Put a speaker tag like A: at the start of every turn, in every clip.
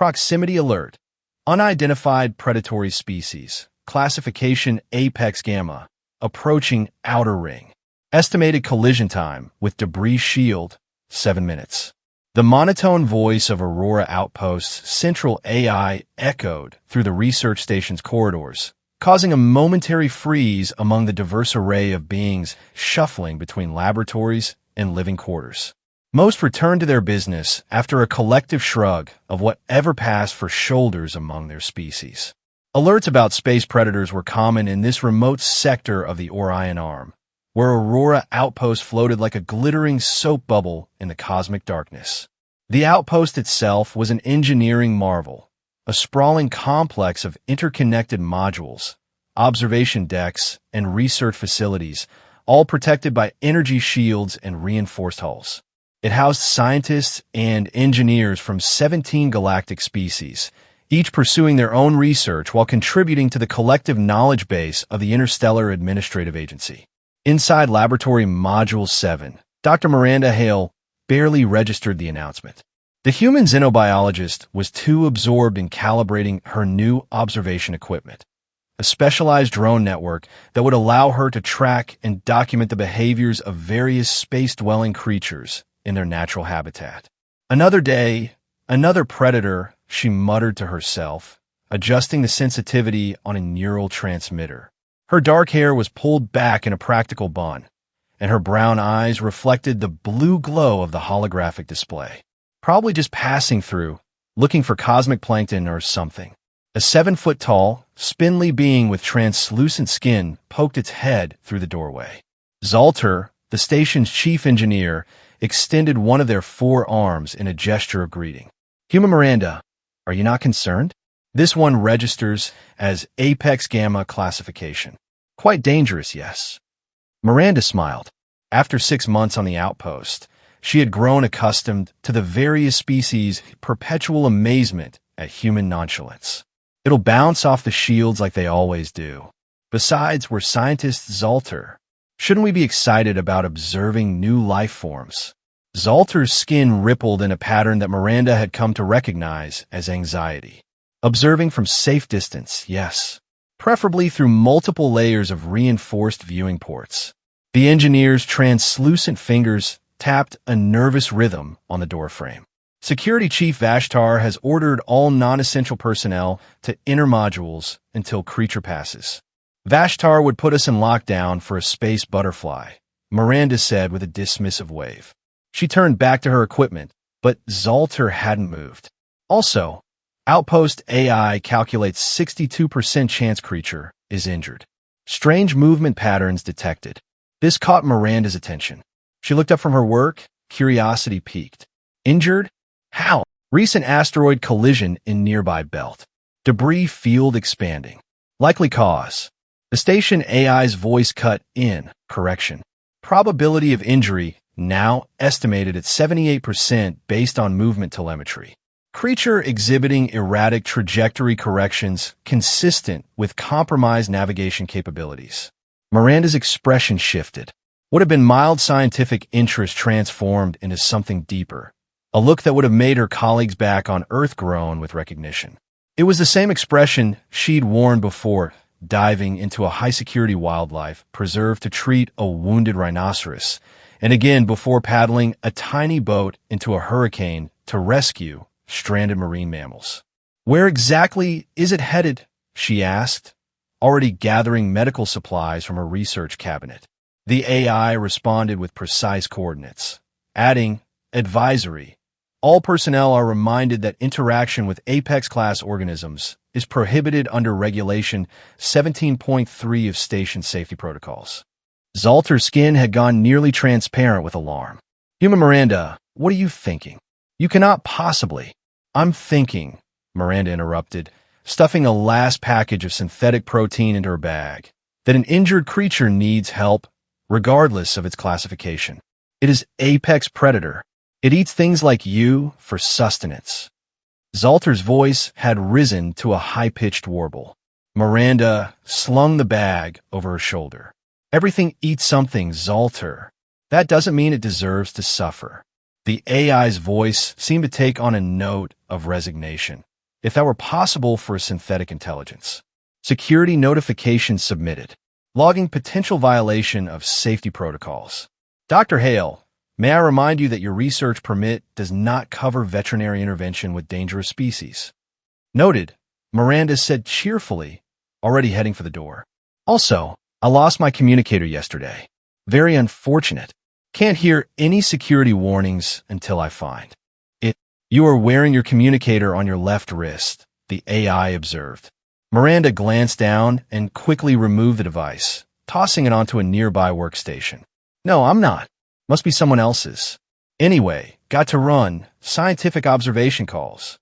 A: Proximity alert. Unidentified predatory species. Classification Apex Gamma. Approaching outer ring. Estimated collision time with debris shield, 7 minutes. The monotone voice of Aurora Outpost's central AI echoed through the research station's corridors, causing a momentary freeze among the diverse array of beings shuffling between laboratories and living quarters. Most returned to their business after a collective shrug of whatever passed for shoulders among their species. Alerts about space predators were common in this remote sector of the Orion Arm, where Aurora Outpost floated like a glittering soap bubble in the cosmic darkness. The outpost itself was an engineering marvel, a sprawling complex of interconnected modules, observation decks, and research facilities, all protected by energy shields and reinforced hulls. It housed scientists and engineers from 17 galactic species, each pursuing their own research while contributing to the collective knowledge base of the Interstellar Administrative Agency. Inside Laboratory Module 7, Dr. Miranda Hale barely registered the announcement. The human xenobiologist was too absorbed in calibrating her new observation equipment, a specialized drone network that would allow her to track and document the behaviors of various space-dwelling creatures in their natural habitat. Another day, another predator, she muttered to herself, adjusting the sensitivity on a neural transmitter. Her dark hair was pulled back in a practical bun, and her brown eyes reflected the blue glow of the holographic display. Probably just passing through, looking for cosmic plankton or something. A 7-foot-tall, spindly being with translucent skin poked its head through the doorway. Zalter, the station's chief engineer, extended one of their 4 arms in a gesture of greeting. Human Miranda, are you not concerned? This one registers as Apex Gamma classification. Quite dangerous, yes. Miranda smiled. After 6 months on the outpost, she had grown accustomed to the various species' perpetual amazement at human nonchalance. It'll bounce off the shields like they always do. Besides, we're scientists, Zalter. Shouldn't we be excited about observing new life forms? Zalter's skin rippled in a pattern that Miranda had come to recognize as anxiety. Observing from safe distance, yes. Preferably through multiple layers of reinforced viewing ports. The engineer's translucent fingers tapped a nervous rhythm on the doorframe. Security Chief Vashtar has ordered all non-essential personnel to enter modules until creature passes. Vashtar would put us in lockdown for a space butterfly, Miranda said with a dismissive wave. She turned back to her equipment, but Zalter hadn't moved. Also, Outpost AI calculates 62% chance creature is injured. Strange movement patterns detected. This caught Miranda's attention. She looked up from her work, curiosity piqued. Injured? How? Recent asteroid collision in nearby belt. Debris field expanding. Likely cause. The station AI's voice cut in. Correction. Probability of injury now estimated at 78% based on movement telemetry. Creature exhibiting erratic trajectory corrections consistent with compromised navigation capabilities. Miranda's expression shifted. What had been mild scientific interest transformed into something deeper, a look that would have made her colleagues back on Earth groan with recognition. It was the same expression she'd worn before, diving into a high-security wildlife preserve to treat a wounded rhinoceros, and again before paddling a tiny boat into a hurricane to rescue stranded marine mammals. Where exactly is it headed? She asked, already gathering medical supplies from her research cabinet. The AI responded with precise coordinates, adding, advisory. All personnel are reminded that interaction with Apex-class organisms is prohibited under Regulation 17.3 of Station Safety Protocols. Zalter's skin had gone nearly transparent with alarm. Human Miranda, what are you thinking? You cannot possibly. I'm thinking, Miranda interrupted, stuffing a last package of synthetic protein into her bag, that an injured creature needs help, regardless of its classification. It is apex predator. It eats things like you for sustenance. Zalter's voice had risen to a high-pitched warble. Miranda slung the bag over her shoulder. Everything eats something, Zalter. That doesn't mean it deserves to suffer. The AI's voice seemed to take on a note of resignation. if that were possible for a synthetic intelligence. Security notification submitted. Logging potential violation of safety protocols. Dr. Hale, may I remind you that your research permit does not cover veterinary intervention with dangerous species. Noted, Miranda said cheerfully, already heading for the door. Also, I lost my communicator yesterday. Very unfortunate. Can't hear any security warnings until I find it. You are wearing your communicator on your left wrist, the AI observed. Miranda glanced down and quickly removed the device, tossing it onto a nearby workstation. No, I'm not. Must be someone else's. Anyway, got to run. Scientific observation calls.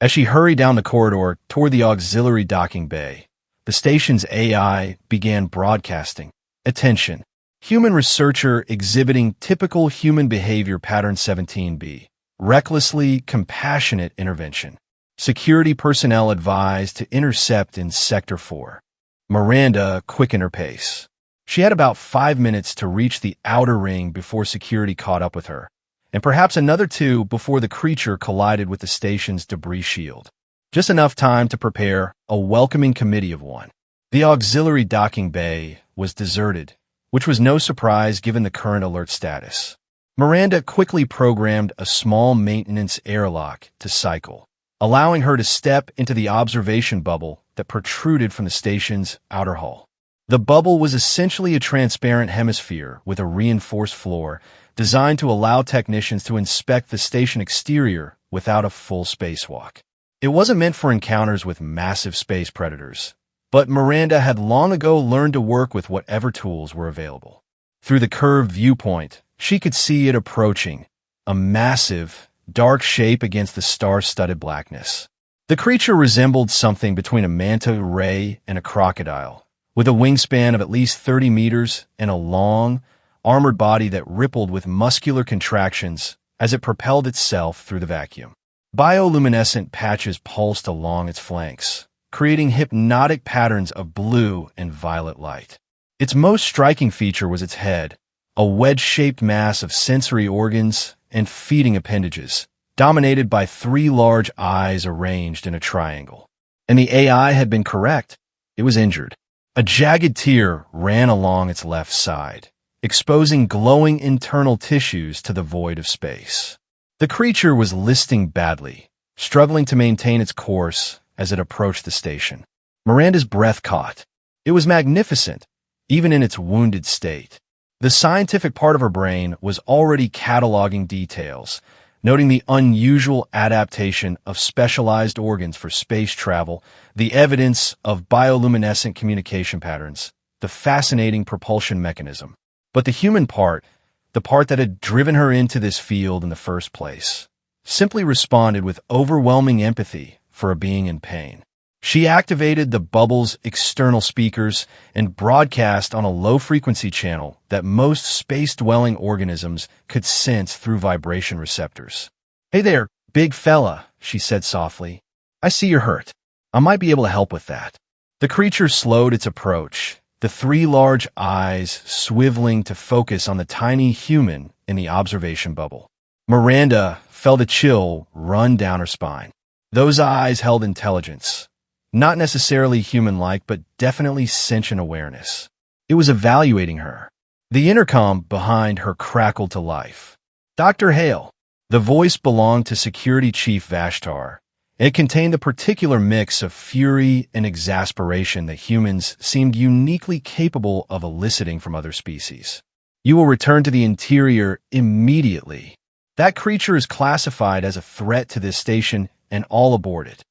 A: As she hurried down the corridor toward the auxiliary docking bay, the station's AI began broadcasting. Attention. Human researcher exhibiting typical human behavior pattern 17B. Recklessly compassionate intervention. Security personnel advised to intercept in Sector 4. Miranda quickened her pace. She had about 5 minutes to reach the outer ring before security caught up with her, and perhaps another 2 before the creature collided with the station's debris shield. Just enough time to prepare a welcoming committee of one. The auxiliary docking bay was deserted, which was no surprise given the current alert status. Miranda quickly programmed a small maintenance airlock to cycle, allowing her to step into the observation bubble that protruded from the station's outer hull. The bubble was essentially a transparent hemisphere with a reinforced floor designed to allow technicians to inspect the station exterior without a full spacewalk. It wasn't meant for encounters with massive space predators, but Miranda had long ago learned to work with whatever tools were available. Through the curved viewpoint, she could see it approaching, a massive, dark shape against the star-studded blackness. The creature resembled something between a manta ray and a crocodile, with a wingspan of at least 30 meters and a long, armored body that rippled with muscular contractions as it propelled itself through the vacuum. Bioluminescent patches pulsed along its flanks, creating hypnotic patterns of blue and violet light. Its most striking feature was its head, a wedge-shaped mass of sensory organs and feeding appendages, dominated by 3 large eyes arranged in a triangle. And the AI had been correct. It was injured. A jagged tear ran along its left side, exposing glowing internal tissues to the void of space. The creature was listing badly, struggling to maintain its course as it approached the station. Miranda's breath caught. It was magnificent, even in its wounded state. The scientific part of her brain was already cataloging details, noting the unusual adaptation of specialized organs for space travel, the evidence of bioluminescent communication patterns, the fascinating propulsion mechanism. But the human part, the part that had driven her into this field in the first place, simply responded with overwhelming empathy for a being in pain. She activated the bubble's external speakers and broadcast on a low-frequency channel that most space-dwelling organisms could sense through vibration receptors. "Hey there, big fella," she said softly. "I see you're hurt. I might be able to help with that." The creature slowed its approach, the 3 large eyes swiveling to focus on the tiny human in the observation bubble. Miranda felt a chill run down her spine. Those eyes held intelligence. Not necessarily human-like, but definitely sentient awareness. It was evaluating her. The intercom behind her crackled to life. "Dr. Hale." The voice belonged to Security Chief Vashtar. It contained a particular mix of fury and exasperation that humans seemed uniquely capable of eliciting from other species. "You will return to the interior immediately. That creature is classified as a threat to this station and all aboard it."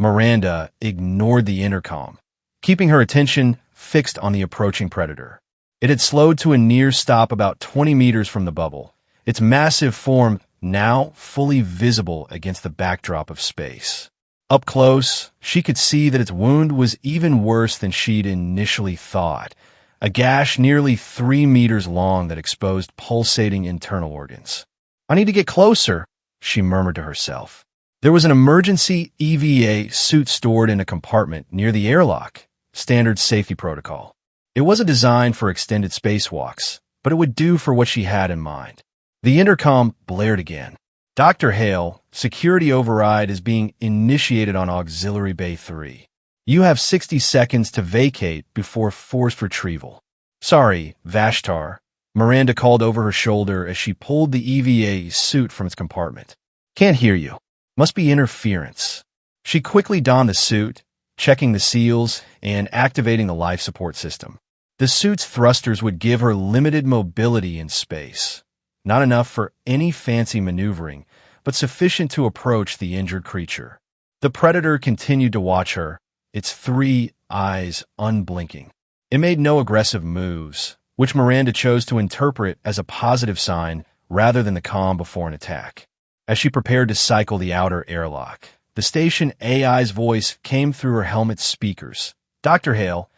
A: Miranda ignored the intercom, keeping her attention fixed on the approaching predator. It had slowed to a near stop about 20 meters from the bubble, its massive form now fully visible against the backdrop of space. Up close, she could see that its wound was even worse than she'd initially thought, a gash nearly 3 meters long that exposed pulsating internal organs. "I need to get closer," she murmured to herself. There was an emergency EVA suit stored in a compartment near the airlock, standard safety protocol. It wasn't designed for extended spacewalks, but it would do for what she had in mind. The intercom blared again. Dr. Hale, security override is being initiated on Auxiliary Bay 3. You have 60 seconds to vacate before forced retrieval. Sorry, Vashtar, Miranda called over her shoulder as she pulled the EVA suit from its compartment. Can't hear you. Must be interference. She quickly donned the suit, checking the seals and activating the life support system. The suit's thrusters would give her limited mobility in space. Not enough for any fancy maneuvering, but sufficient to approach the injured creature. The predator continued to watch her, its 3 eyes unblinking. It made no aggressive moves, which Miranda chose to interpret as a positive sign rather than the calm before an attack. As she prepared to cycle the outer airlock, the station AI's voice came through her helmet's speakers. Dr. Hale,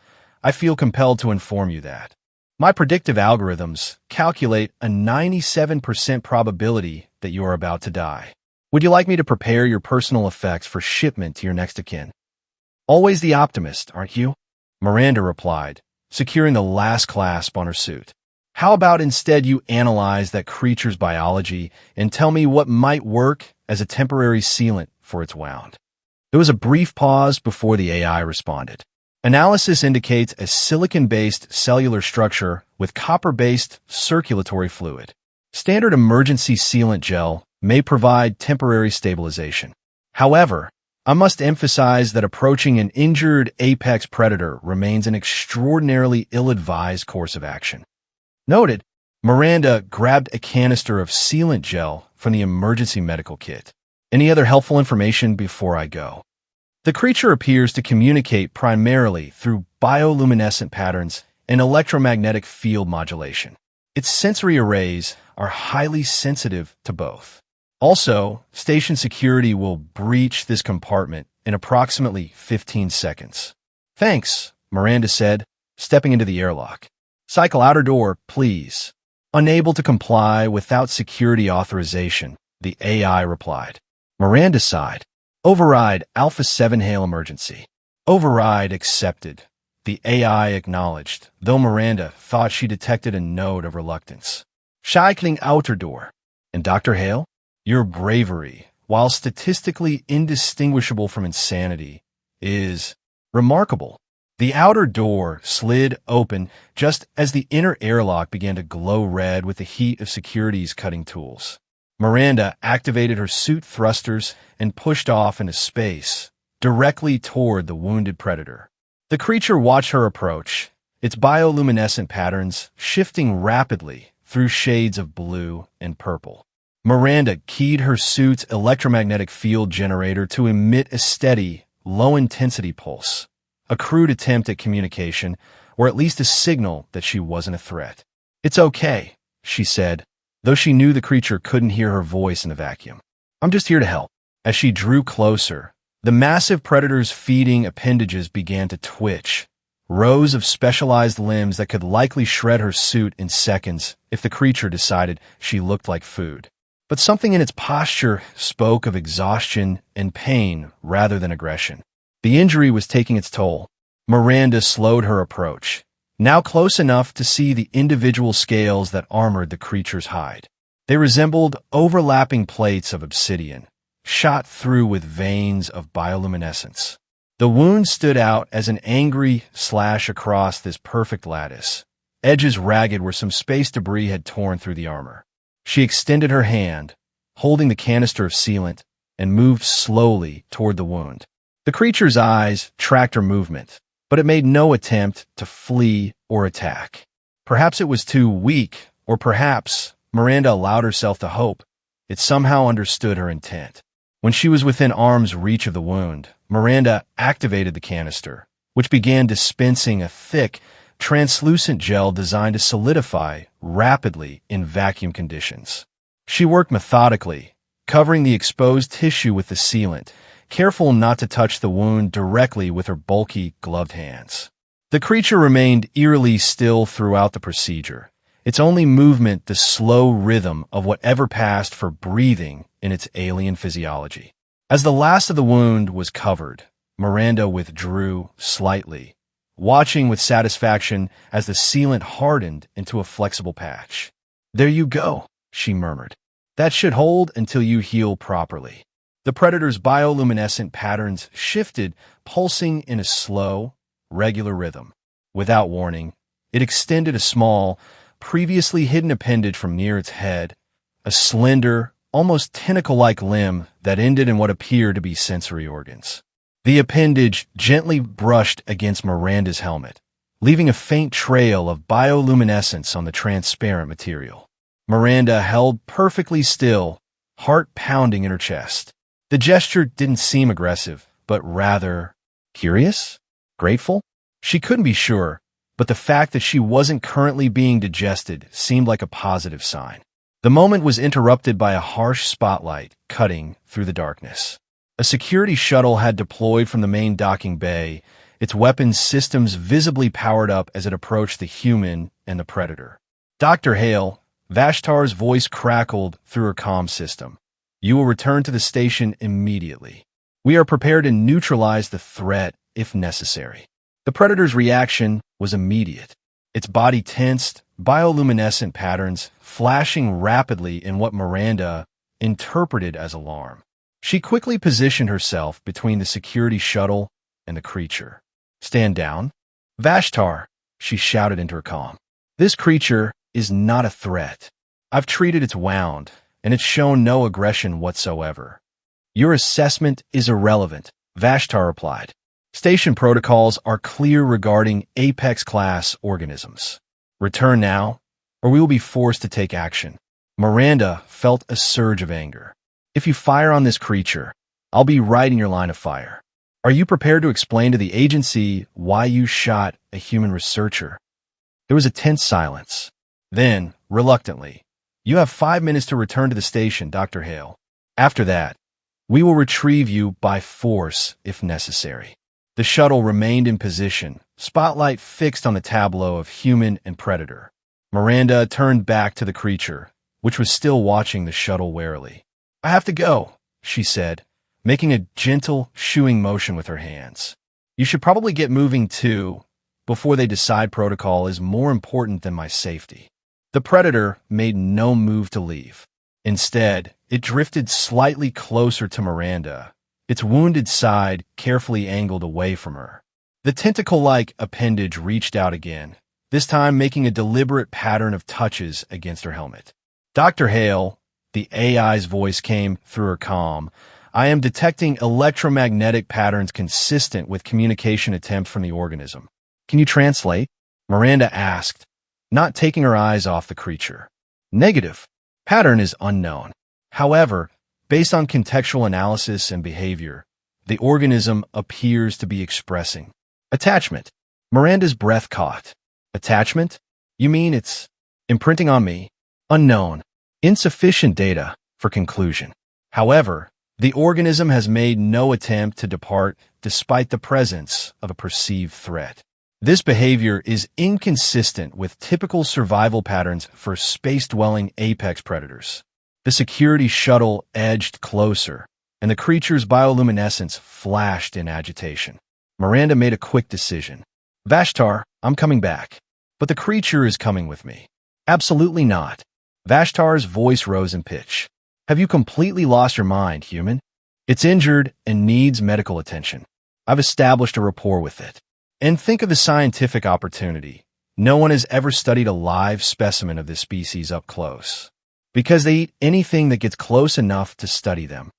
A: I feel compelled to inform you that my predictive algorithms calculate a 97% probability that you are about to die. Would you like me to prepare your personal effects for shipment to your next of kin? Always the optimist, aren't you? Miranda replied, securing the last clasp on her suit. How about instead you analyze that creature's biology and tell me what might work as a temporary sealant for its wound? There was a brief pause before the AI responded. Analysis indicates a silicon-based cellular structure with copper-based circulatory fluid. Standard emergency sealant gel may provide temporary stabilization. However, I must emphasize that approaching an injured apex predator remains an extraordinarily ill-advised course of action. Noted, Miranda grabbed a canister of sealant gel from the emergency medical kit. Any other helpful information before I go? The creature appears to communicate primarily through bioluminescent patterns and electromagnetic field modulation. Its sensory arrays are highly sensitive to both. Also, station security will breach this compartment in approximately 15 seconds. Thanks, Miranda said, stepping into the airlock. Cycle outer door, please. Unable to comply without security authorization, the AI replied. Miranda sighed. Override Alpha 7 Hail emergency. Override accepted. The AI acknowledged, though Miranda thought she detected a note of reluctance. Cycling outer door. And Dr. Hale? Your bravery, while statistically indistinguishable from insanity, is remarkable. The outer door slid open just as the inner airlock began to glow red with the heat of security's cutting tools. Miranda activated her suit thrusters and pushed off into space, directly toward the wounded predator. The creature watched her approach, its bioluminescent patterns shifting rapidly through shades of blue and purple. Miranda keyed her suit's electromagnetic field generator to emit a steady, low-intensity pulse, a crude attempt at communication, or at least a signal that she wasn't a threat. It's okay, she said, though she knew the creature couldn't hear her voice in the vacuum. I'm just here to help. As she drew closer, the massive predator's feeding appendages began to twitch, rows of specialized limbs that could likely shred her suit in seconds if the creature decided she looked like food. But something in its posture spoke of exhaustion and pain rather than aggression. The injury was taking its toll. Miranda slowed her approach, now close enough to see the individual scales that armored the creature's hide. They resembled overlapping plates of obsidian, shot through with veins of bioluminescence. The wound stood out as an angry slash across this perfect lattice, edges ragged where some space debris had torn through the armor. She extended her hand, holding the canister of sealant, and moved slowly toward the wound. The creature's eyes tracked her movement, but it made no attempt to flee or attack. Perhaps it was too weak, or perhaps, Miranda allowed herself to hope, it somehow understood her intent. When she was within arm's reach of the wound, Miranda activated the canister, which began dispensing a thick, translucent gel designed to solidify rapidly in vacuum conditions. She worked methodically, covering the exposed tissue with the sealant, careful not to touch the wound directly with her bulky, gloved hands. The creature remained eerily still throughout the procedure, its only movement the slow rhythm of whatever passed for breathing in its alien physiology. As the last of the wound was covered, Miranda withdrew slightly, watching with satisfaction as the sealant hardened into a flexible patch. "There you go," she murmured. That should hold until you heal properly. The predator's bioluminescent patterns shifted, pulsing in a slow, regular rhythm. Without warning, it extended a small, previously hidden appendage from near its head, a slender, almost tentacle-like limb that ended in what appeared to be sensory organs. The appendage gently brushed against Miranda's helmet, leaving a faint trail of bioluminescence on the transparent material. Miranda held perfectly still, heart pounding in her chest. The gesture didn't seem aggressive, but rather curious? Grateful? She couldn't be sure, but the fact that she wasn't currently being digested seemed like a positive sign. The moment was interrupted by a harsh spotlight cutting through the darkness. A security shuttle had deployed from the main docking bay, its weapons systems visibly powered up as it approached the human and the predator. Dr. Hale, Vashtar's voice crackled through her comm system. You will return to the station immediately. We are prepared to neutralize the threat if necessary. The predator's reaction was immediate. Its body tensed, bioluminescent patterns flashing rapidly in what Miranda interpreted as alarm. She quickly positioned herself between the security shuttle and the creature. Stand down. Vashtar, she shouted into her comm. This creature is not a threat. I've treated its wound, and it's shown no aggression whatsoever. Your assessment is irrelevant, Vashtar replied. Station protocols are clear regarding Apex-class organisms. Return now, or we will be forced to take action. Miranda felt a surge of anger. If you fire on this creature, I'll be right in your line of fire. Are you prepared to explain to the agency why you shot a human researcher? There was a tense silence. Then, reluctantly, you have 5 minutes to return to the station, Dr. Hale. After that, we will retrieve you by force if necessary. The shuttle remained in position, spotlight fixed on the tableau of human and predator. Miranda turned back to the creature, which was still watching the shuttle warily. I have to go, she said, making a gentle, shooing motion with her hands. You should probably get moving too, before they decide protocol is more important than my safety. The predator made no move to leave. Instead, it drifted slightly closer to Miranda, its wounded side carefully angled away from her. The tentacle-like appendage reached out again, this time making a deliberate pattern of touches against her helmet. Dr. Hale, the AI's voice came through her comm. I am detecting electromagnetic patterns consistent with communication attempts from the organism. Can you translate? Miranda asked, not taking her eyes off the creature. Negative. Pattern is unknown. However, based on contextual analysis and behavior, the organism appears to be expressing attachment. Miranda's breath caught. Attachment? You mean it's imprinting on me? Unknown. Insufficient data for conclusion. However, the organism has made no attempt to depart despite the presence of a perceived threat. This behavior is inconsistent with typical survival patterns for space-dwelling apex predators. The security shuttle edged closer, and the creature's bioluminescence flashed in agitation. Miranda made a quick decision. Vashtar, I'm coming back. But the creature is coming with me. Absolutely not. Vashtar's voice rose in pitch. Have you completely lost your mind, human? It's injured and needs medical attention. I've established a rapport with it. And think of the scientific opportunity. No one has ever studied a live specimen of this species up close, because they eat anything that gets close enough to study them.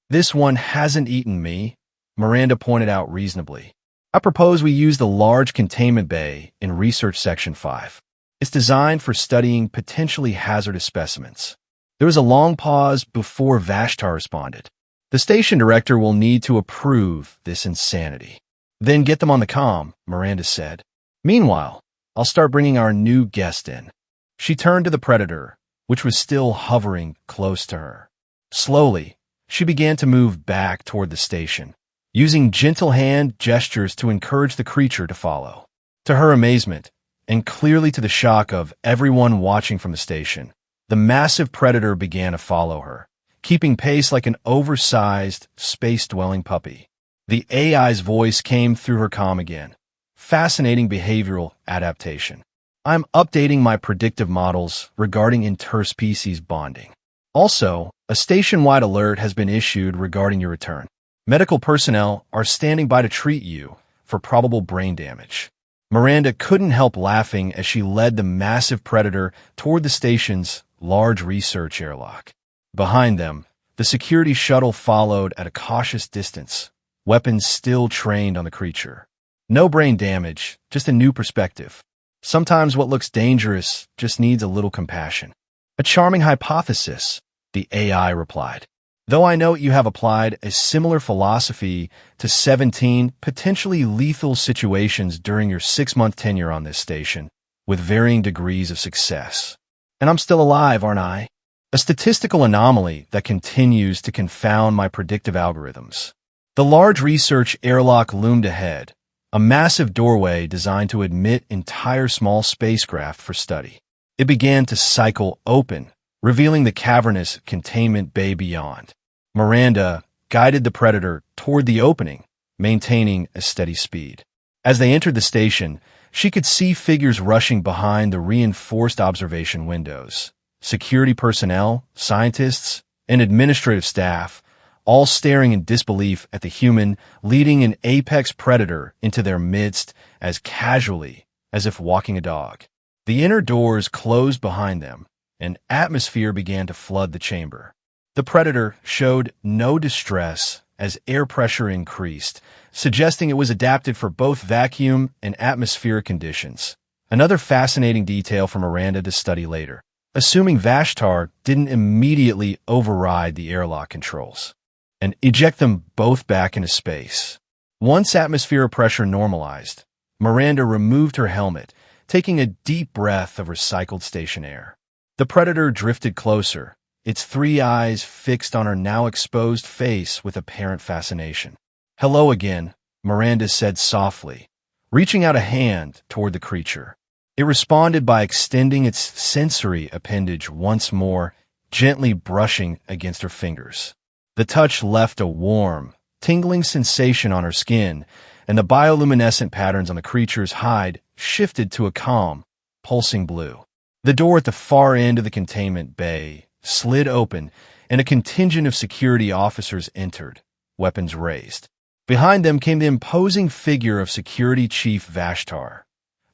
A: This one hasn't eaten me, Miranda pointed out reasonably. I propose we use the large containment bay in Research Section 5. It's designed for studying potentially hazardous specimens. There was a long pause before Vashtar responded. The station director will need to approve this insanity. Then get them on the comm, Miranda said. Meanwhile, I'll start bringing our new guest in. She turned to the predator, which was still hovering close to her. Slowly, she began to move back toward the station, using gentle hand gestures to encourage the creature to follow. To her amazement, and clearly to the shock of everyone watching from the station, the massive predator began to follow her, keeping pace like an oversized, space-dwelling puppy. The AI's voice came through her comm again. Fascinating behavioral adaptation. I'm updating my predictive models regarding interspecies bonding. Also, a station-wide alert has been issued regarding your return. Medical personnel are standing by to treat you for probable brain damage. Miranda couldn't help laughing as she led the massive predator toward the station's large research airlock. Behind them, the security shuttle followed at a cautious distance, weapons still trained on the creature. No brain damage, just a new perspective. Sometimes what looks dangerous just needs a little compassion. A charming hypothesis, the AI replied. Though I note you have applied a similar philosophy to 17 potentially lethal situations during your 6-month tenure on this station, with varying degrees of success. And I'm still alive, aren't I? A statistical anomaly that continues to confound my predictive algorithms. The large research airlock loomed ahead, a massive doorway designed to admit entire small spacecraft for study. It began to cycle open, revealing the cavernous containment bay beyond. Miranda guided the predator toward the opening, maintaining a steady speed. As they entered the station, she could see figures rushing behind the reinforced observation windows. Security personnel, scientists, and administrative staff, all staring in disbelief at the human leading an apex predator into their midst as casually as if walking a dog. The inner doors closed behind them, and atmosphere began to flood the chamber. The predator showed no distress as air pressure increased, suggesting it was adapted for both vacuum and atmospheric conditions. Another fascinating detail for Miranda to study later, assuming Vashtar didn't immediately override the airlock controls and eject them both back into space. Once atmospheric pressure normalized, Miranda removed her helmet, taking a deep breath of recycled station air. The predator drifted closer, its 3 eyes fixed on her now exposed face with apparent fascination. "Hello again," Miranda said softly, reaching out a hand toward the creature. It responded by extending its sensory appendage once more, gently brushing against her fingers. The touch left a warm, tingling sensation on her skin, and the bioluminescent patterns on the creature's hide shifted to a calm, pulsing blue. The door at the far end of the containment bay slid open, and a contingent of security officers entered, weapons raised. Behind them came the imposing figure of Security Chief Vashtar,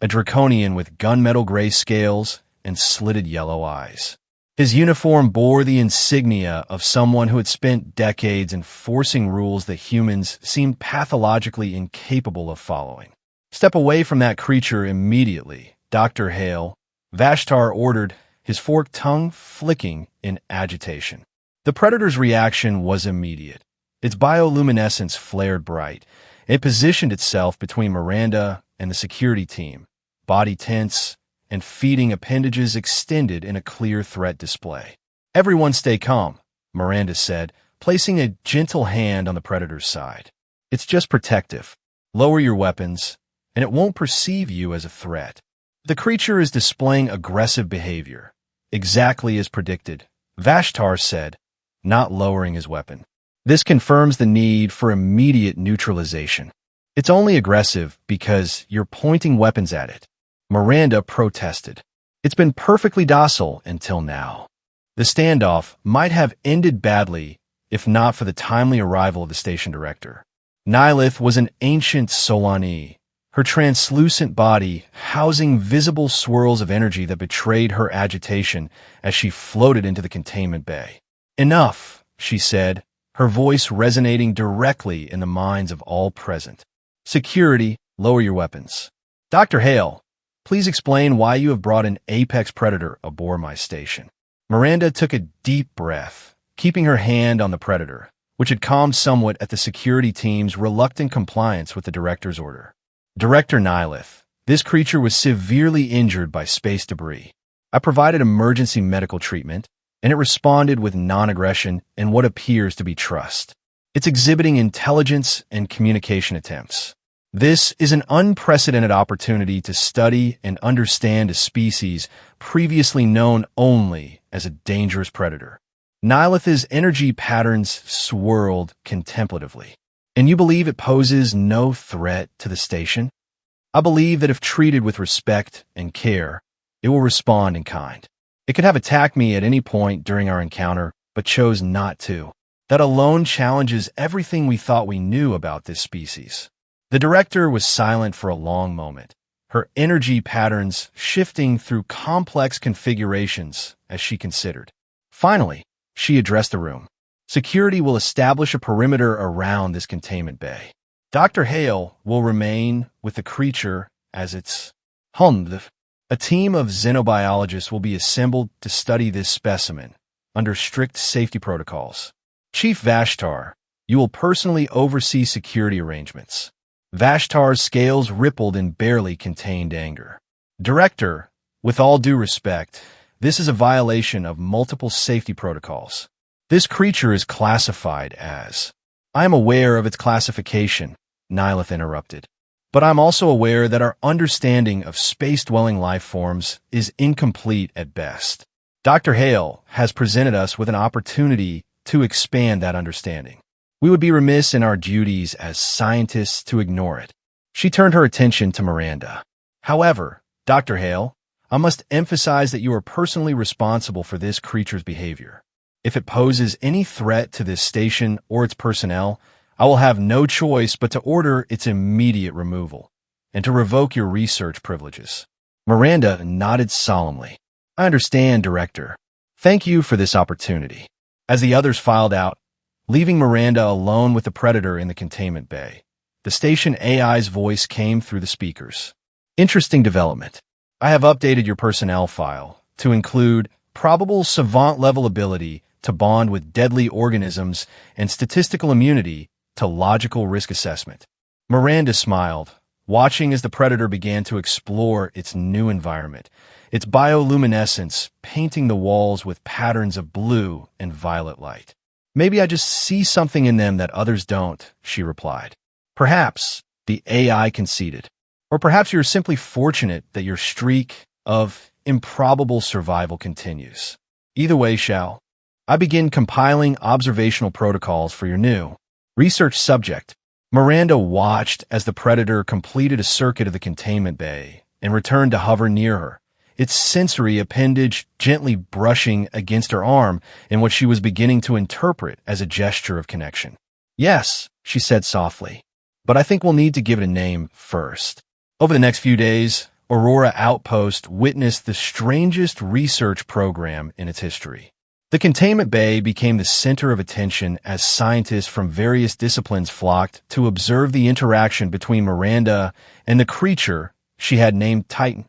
A: a draconian with gunmetal gray scales and slitted yellow eyes. His uniform bore the insignia of someone who had spent decades enforcing rules that humans seemed pathologically incapable of following. "Step away from that creature immediately, Dr. Hale," Vashtar ordered, his forked tongue flicking in agitation. The predator's reaction was immediate. Its bioluminescence flared bright. It positioned itself between Miranda and the security team, body tense and feeding appendages extended in a clear threat display. "Everyone stay calm," Miranda said, placing a gentle hand on the predator's side. "It's just protective. Lower your weapons, and it won't perceive you as a threat." The creature is displaying aggressive behavior, exactly as predicted, Vashtar said, not lowering his weapon. "This confirms the need for immediate neutralization. It's only aggressive because you're pointing weapons at it." Miranda protested. "It's been perfectly docile until now." The standoff might have ended badly if not for the timely arrival of the station director. Nylith was an ancient Solani, her translucent body housing visible swirls of energy that betrayed her agitation as she floated into the containment bay. "Enough," she said, her voice resonating directly in the minds of all present. "Security, lower your weapons. Dr. Hale, please explain why you have brought an apex predator aboard my station." Miranda took a deep breath, keeping her hand on the predator, which had calmed somewhat at the security team's reluctant compliance with the director's order. "Director Nylith, this creature was severely injured by space debris. I provided emergency medical treatment, and it responded with non-aggression and what appears to be trust. It's exhibiting intelligence and communication attempts. This is an unprecedented opportunity to study and understand a species previously known only as a dangerous predator." Nylith's energy patterns swirled contemplatively. "And you believe it poses no threat to the station?" "I believe that if treated with respect and care, it will respond in kind." It could have attacked me at any point during our encounter, but chose not to. That alone challenges everything we thought we knew about this species. The director was silent for a long moment, her energy patterns shifting through complex configurations as she considered. Finally, she addressed the room. Security will establish a perimeter around this containment bay. Dr. Hale will remain with the creature as its home. A team of xenobiologists will be assembled to study this specimen under strict safety protocols. Chief Vashtar, you will personally oversee security arrangements. Vashtar's scales rippled in barely contained anger. Director, with all due respect, this is a violation of multiple safety protocols. This creature is classified as... I am aware of its classification, Nihilith interrupted. But I'm also aware that our understanding of space-dwelling life forms is incomplete at best. Dr. Hale has presented us with an opportunity to expand that understanding. We would be remiss in our duties as scientists to ignore it. She turned her attention to Miranda. However, Dr. Hale, I must emphasize that you are personally responsible for this creature's behavior. If it poses any threat to this station or its personnel, I will have no choice but to order its immediate removal and to revoke your research privileges. Miranda nodded solemnly. I understand, Director. Thank you for this opportunity. As the others filed out, leaving Miranda alone with the Predator in the containment bay, the station AI's voice came through the speakers. Interesting development. I have updated your personnel file to include probable savant-level ability to bond with deadly organisms and statistical immunity to logical risk assessment. Miranda smiled, watching as the Predator began to explore its new environment, its bioluminescence painting the walls with patterns of blue and violet light. Maybe I just see something in them that others don't, she replied. Perhaps, the AI conceded. Or perhaps you're simply fortunate that your streak of improbable survival continues. Either way, shall I begin compiling observational protocols for your new research subject? Miranda watched as the Predator completed a circuit of the containment bay and returned to hover near her, its sensory appendage gently brushing against her arm in what she was beginning to interpret as a gesture of connection. Yes, she said softly, but I think we'll need to give it a name first. Over the next few days, Aurora Outpost witnessed the strangest research program in its history. The containment bay became the center of attention as scientists from various disciplines flocked to observe the interaction between Miranda and the creature she had named Titan,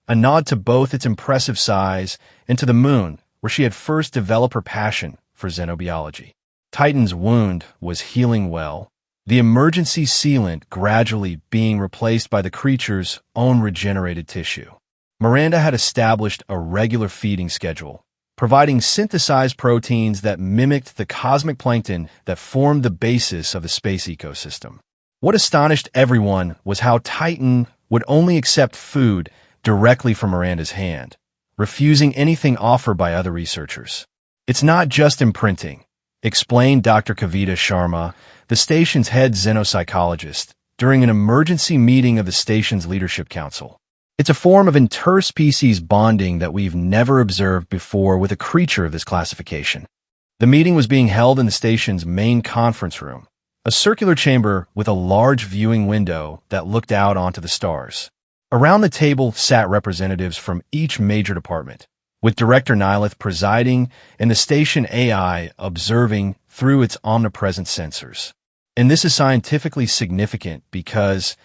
A: a nod to both its impressive size and to the moon, where she had first developed her passion for xenobiology. Titan's wound was healing well, the emergency sealant gradually being replaced by the creature's own regenerated tissue. Miranda had established a regular feeding schedule, providing synthesized proteins that mimicked the cosmic plankton that formed the basis of the space ecosystem. What astonished everyone was how Titan would only accept food directly from Miranda's hand, refusing anything offered by other researchers. It's not just imprinting, explained Dr. Kavita Sharma, the station's head xenopsychologist, during an emergency meeting of the station's leadership council. It's a form of interspecies bonding that we've never observed before with a creature of this classification. The meeting was being held in the station's main conference room, a circular chamber with a large viewing window that looked out onto the stars. Around the table sat representatives from each major department, with Director Nihilith presiding and the station AI observing through its omnipresent sensors. And this is scientifically significant because,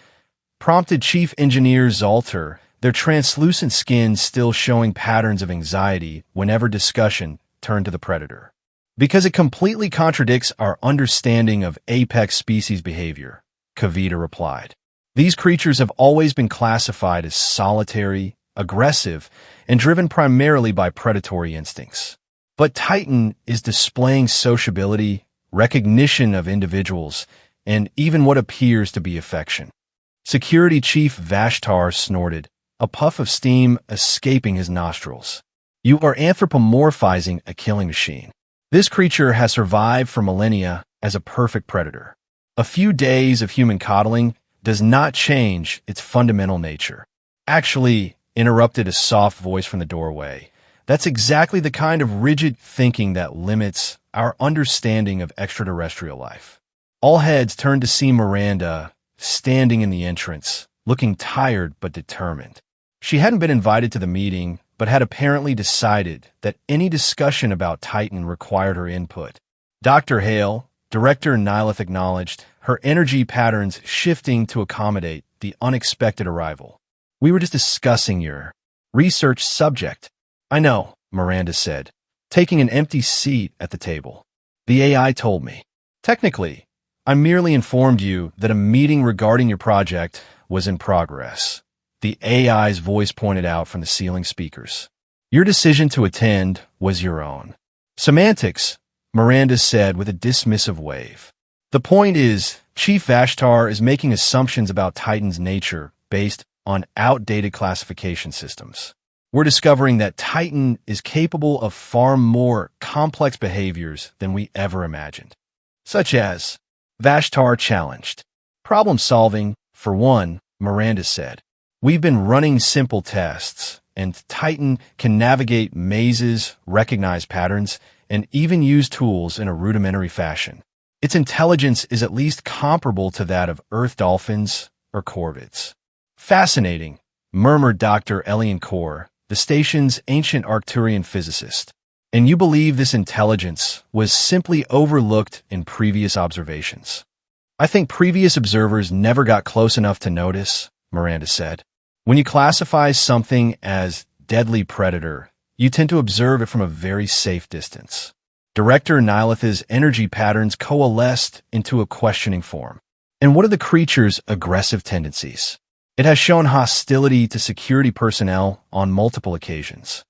A: prompted Chief Engineer Zalter, their translucent skin still showing patterns of anxiety whenever discussion turned to the Predator. Because it completely contradicts our understanding of apex species behavior, Kavita replied. These creatures have always been classified as solitary, aggressive, and driven primarily by predatory instincts. But Titan is displaying sociability, recognition of individuals, and even what appears to be affection. Security Chief Vashtar snorted, a puff of steam escaping his nostrils. You are anthropomorphizing a killing machine. This creature has survived for millennia as a perfect predator. A few days of human coddling does not change its fundamental nature. Actually, interrupted a soft voice from the doorway, That's exactly the kind of rigid thinking that limits our understanding of extraterrestrial life. All heads turned to see Miranda standing in the entrance, looking tired but determined. She hadn't been invited to the meeting, but had apparently decided that any discussion about Titan required her input. Dr. Hale, Director Nyleth acknowledged, her energy patterns shifting to accommodate the unexpected arrival. We were just discussing your research subject. I know, Miranda said, taking an empty seat at the table. The AI told me. Technically, I merely informed you that a meeting regarding your project was in progress. The AI's voice pointed out from the ceiling speakers. Your decision to attend was your own. Semantics, Miranda said with a dismissive wave. The point is, Chief Vashtar is making assumptions about Titan's nature based on outdated classification systems. We're discovering that Titan is capable of far more complex behaviors than we ever imagined. Such as, Vashtar challenged. Problem solving, for one, Miranda said. We've been running simple tests, and Titan can navigate mazes, recognize patterns, and even use tools in a rudimentary fashion. Its intelligence is at least comparable to that of Earth dolphins or corvids. Fascinating, murmured Dr. Elian Kaur, the station's ancient Arcturian physicist. And you believe this intelligence was simply overlooked in previous observations? I think previous observers never got close enough to notice, Miranda said. When you classify something as deadly predator, you tend to observe it from a very safe distance. Director Nyleth's energy patterns coalesced into a questioning form. And what are the creature's aggressive tendencies? It has shown hostility to security personnel on multiple occasions.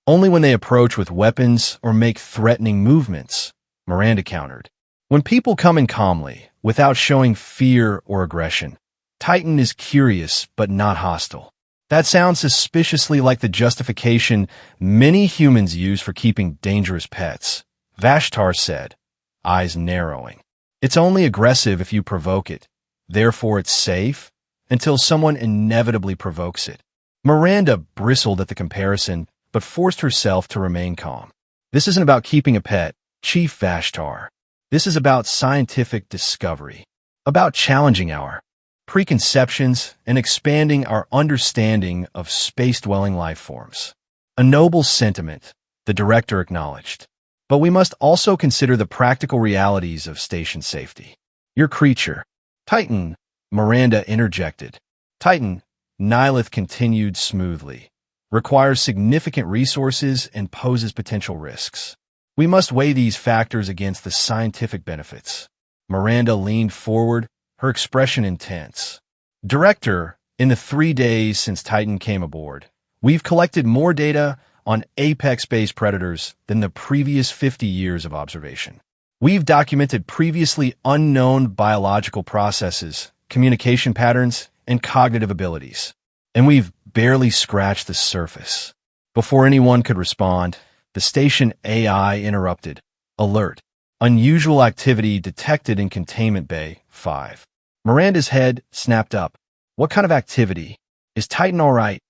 A: Only when they approach with weapons or make threatening movements, Miranda countered. When people come in calmly, without showing fear or aggression, Titan is curious but not hostile. That sounds suspiciously like the justification many humans use for keeping dangerous pets, Vashtar said, eyes narrowing. It's only aggressive if you provoke it. Therefore it's safe until someone inevitably provokes it. Miranda bristled at the comparison, but forced herself to remain calm. This isn't about keeping a pet, Chief Vashtar. This is about scientific discovery, about challenging our preconceptions and expanding our understanding of space-dwelling life forms. A noble sentiment, the director acknowledged. But we must also consider the practical realities of station safety. Your creature, Titan, Miranda interjected. Titan, Nyleth continued smoothly, requires significant resources and poses potential risks. We must weigh these factors against the scientific benefits. Miranda leaned forward, her expression intense. Director, in the 3 days since Titan came aboard, we've collected more data on apex-based predators than the previous 50 years of observation. We've documented previously unknown biological processes, communication patterns, and cognitive abilities. And we've barely scratched the surface. Before anyone could respond, the station AI interrupted. Alert. Unusual activity detected in Containment Bay 5. Miranda's head snapped up. What kind of activity? Is Titan all right?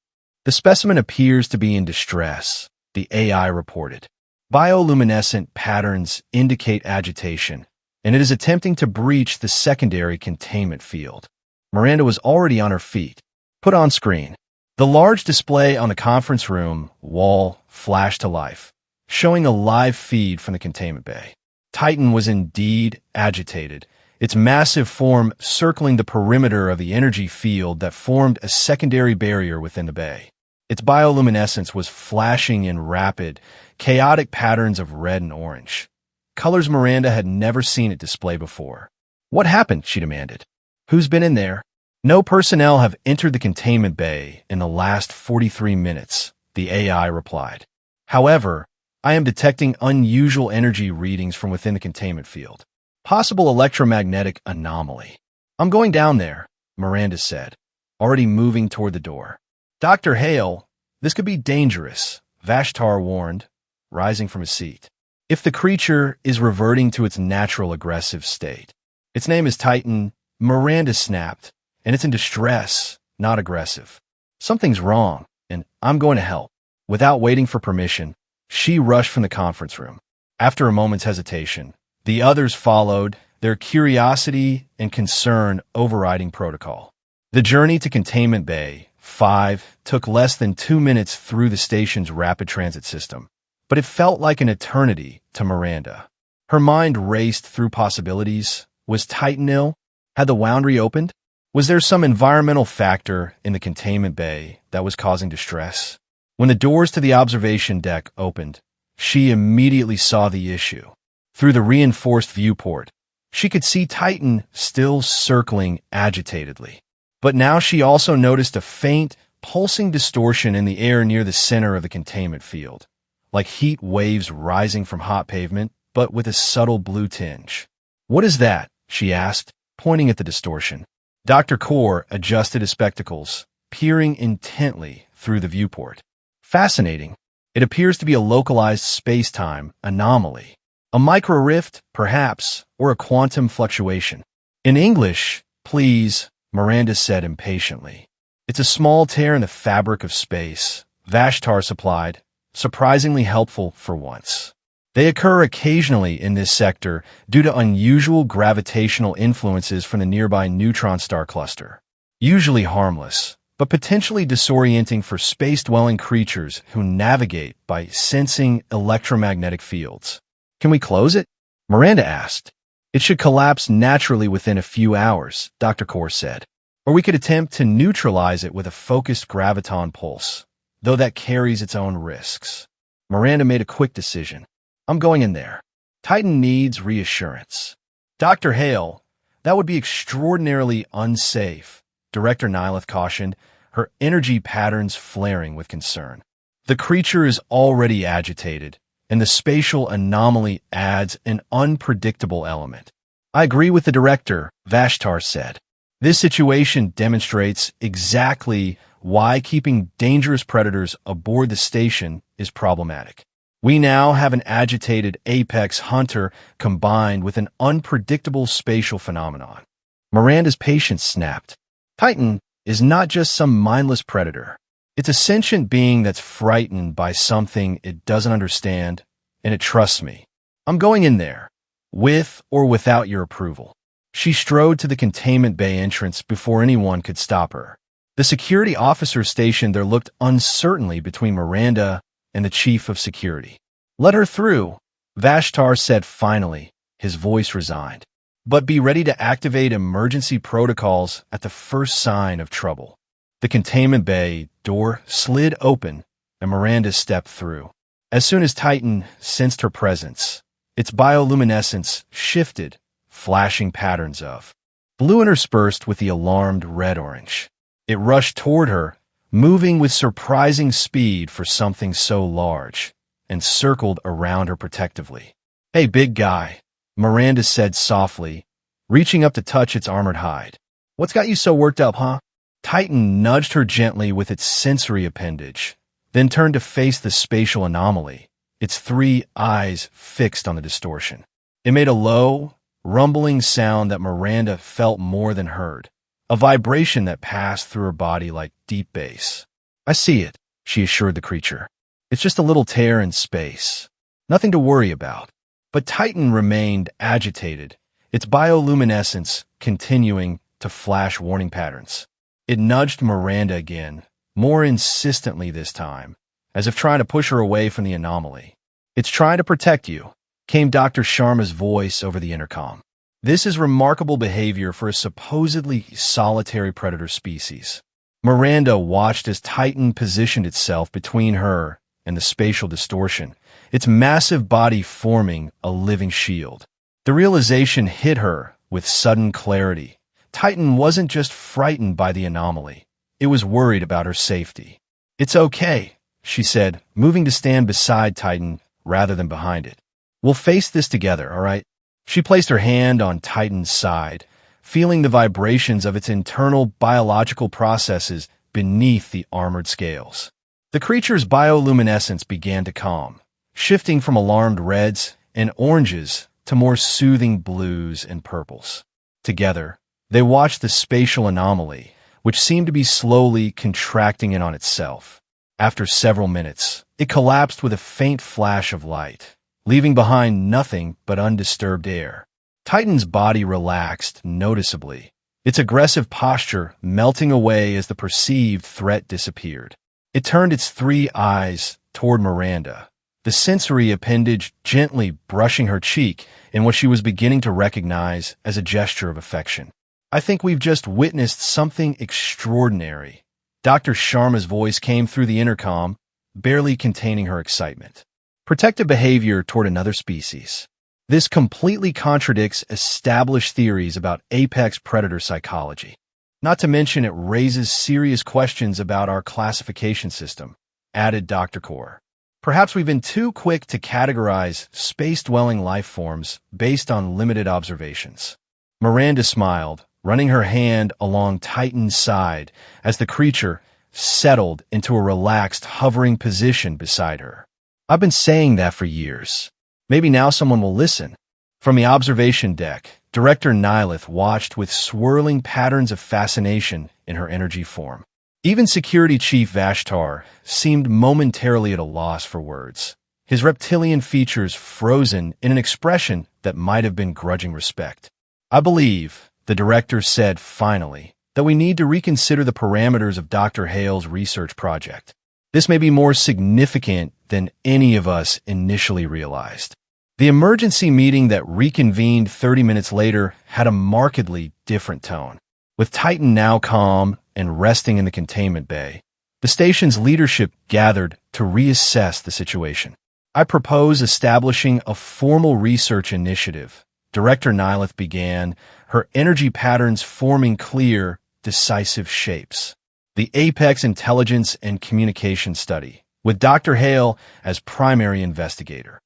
A: The specimen appears to be in distress, the AI reported. Bioluminescent patterns indicate agitation, and it is attempting to breach the secondary containment field. Miranda was already on her feet. Put on screen. The large display on the conference room wall flashed to life, showing a live feed from the containment bay. Titan was indeed agitated, its massive form circling the perimeter of the energy field that formed a secondary barrier within the bay. Its bioluminescence was flashing in rapid, chaotic patterns of red and orange, colors Miranda had never seen it display before. What happened? She demanded. Who's been in there? No personnel have entered the containment bay in the last 43 minutes, the AI replied. However, I am detecting unusual energy readings from within the containment field. Possible electromagnetic anomaly. I'm going down there, Miranda said, already moving toward the door. Dr. Hale, this could be dangerous, Vashtar warned, rising from his seat. If the creature is reverting to its natural aggressive state. Its name is Titan, Miranda snapped, and it's in distress, not aggressive. Something's wrong, and I'm going to help. Without waiting for permission, She rushed from the conference room. After a moment's hesitation, the others followed, their curiosity and concern overriding protocol. The journey to Containment Bay 5 took less than 2 minutes through the station's rapid transit system, but it felt like an eternity to Miranda. Her mind raced through possibilities. Was Titan ill? Had the Wasnt reopened? Was there some environmental factor in the containment bay that was causing distress? When the doors to the observation deck opened, she immediately saw the issue. Through the reinforced viewport, she could see Titan still circling agitatedly. But now she also noticed a faint, pulsing distortion in the air near the center of the containment field, like heat waves rising from hot pavement, but with a subtle blue tinge. "What is that?" she asked, pointing at the distortion. Dr. Kaur adjusted his spectacles, peering intently through the viewport. "Fascinating. It appears to be a localized space-time anomaly. A micro-rift, perhaps, or a quantum fluctuation." "In English, please," Miranda said impatiently. "It's a small tear in the fabric of space," Vashtar supplied, surprisingly helpful for once. "They occur occasionally in this sector due to unusual gravitational influences from the nearby neutron star cluster. Usually harmless, but potentially disorienting for space-dwelling creatures who navigate by sensing electromagnetic fields." "Can we close it?" Miranda asked. "It should collapse naturally within a few hours," Dr. Kaur said. "Or we could attempt to neutralize it with a focused graviton pulse, though that carries its own risks." Miranda made a quick decision. "I'm going in there. Titan needs reassurance." "Dr. Hale, that would be extraordinarily unsafe," Director Nyleth cautioned, her energy patterns flaring with concern. "The creature is already agitated, and the spatial anomaly adds an unpredictable element." "I agree with the director," Vashtar said. "This situation demonstrates exactly why keeping dangerous predators aboard the station is problematic. We now have an agitated apex hunter combined with an unpredictable spatial phenomenon." Miranda's patience snapped. "Titan is not just some mindless predator. It's a sentient being that's frightened by something it doesn't understand, and it trusts me. I'm going in there, with or without your approval." She strode to the containment bay entrance before anyone could stop her. The security officer stationed there looked uncertainly between Miranda and the chief of security. "Let her through," Vashtar said finally, his voice resigned. "But be ready to activate emergency protocols at the first sign of trouble." The containment bay door slid open, and Miranda stepped through. As soon as Titan sensed her presence, its bioluminescence shifted, flashing patterns of blue interspersed with the alarmed red-orange. It rushed toward her, moving with surprising speed for something so large, and circled around her protectively. "Hey, big guy," Miranda said softly, reaching up to touch its armored hide. "What's got you so worked up, huh?" Titan nudged her gently with its sensory appendage, then turned to face the spatial anomaly, its 3 eyes fixed on the distortion. It made a low, rumbling sound that Miranda felt more than heard, a vibration that passed through her body like deep bass. "I see it," she assured the creature. "It's just a little tear in space. Nothing to worry about." But Titan remained agitated, its bioluminescence continuing to flash warning patterns. It nudged Miranda again, more insistently this time, as if trying to push her away from the anomaly. "It's trying to protect you," came Dr. Sharma's voice over the intercom. "This is remarkable behavior for a supposedly solitary predator species." Miranda watched as Titan positioned itself between her and the spatial distortion, its massive body forming a living shield. The realization hit her with sudden clarity. Titan wasn't just frightened by the anomaly. It was worried about her safety. "It's okay," she said, moving to stand beside Titan rather than behind it. "We'll face this together, all right?" She placed her hand on Titan's side, feeling the vibrations of its internal biological processes beneath the armored scales. The creature's bioluminescence began to calm, shifting from alarmed reds and oranges to more soothing blues and purples. Together, they watched the spatial anomaly, which seemed to be slowly contracting in on itself. After several minutes, It collapsed with a faint flash of light, leaving behind nothing but undisturbed air. Titan's body relaxed noticeably, its aggressive posture melting away as the perceived threat disappeared. It turned its 3 eyes toward Miranda, the sensory appendage gently brushing her cheek in what she was beginning to recognize as a gesture of affection. "I think we've just witnessed something extraordinary." Dr. Sharma's voice came through the intercom, barely containing her excitement. "Protective behavior toward another species. This completely contradicts established theories about apex predator psychology. Not to mention it raises serious questions about our classification system," added Dr. Kaur. "Perhaps we've been too quick to categorize space-dwelling life forms based on limited observations." Miranda smiled, running her hand along Titan's side as the creature settled into a relaxed, hovering position beside her. "I've been saying that for years. Maybe now someone will listen." From the observation deck, Director Nylith watched with swirling patterns of fascination in her energy form. Even Security Chief Vashtar seemed momentarily at a loss for words, his reptilian features frozen in an expression that might have been grudging respect. "I believe," the director said finally, "that we need to reconsider the parameters of Dr. Hale's research project. This may be more significant than any of us initially realized." The emergency meeting that reconvened 30 minutes later had a markedly different tone. With Titan now calm and resting in the containment bay, the station's leadership gathered to reassess the situation. "I propose establishing a formal research initiative," Director Nylith began, her energy patterns forming clear, decisive shapes. "The Apex Intelligence and Communication Study, with Dr. Hale as primary investigator."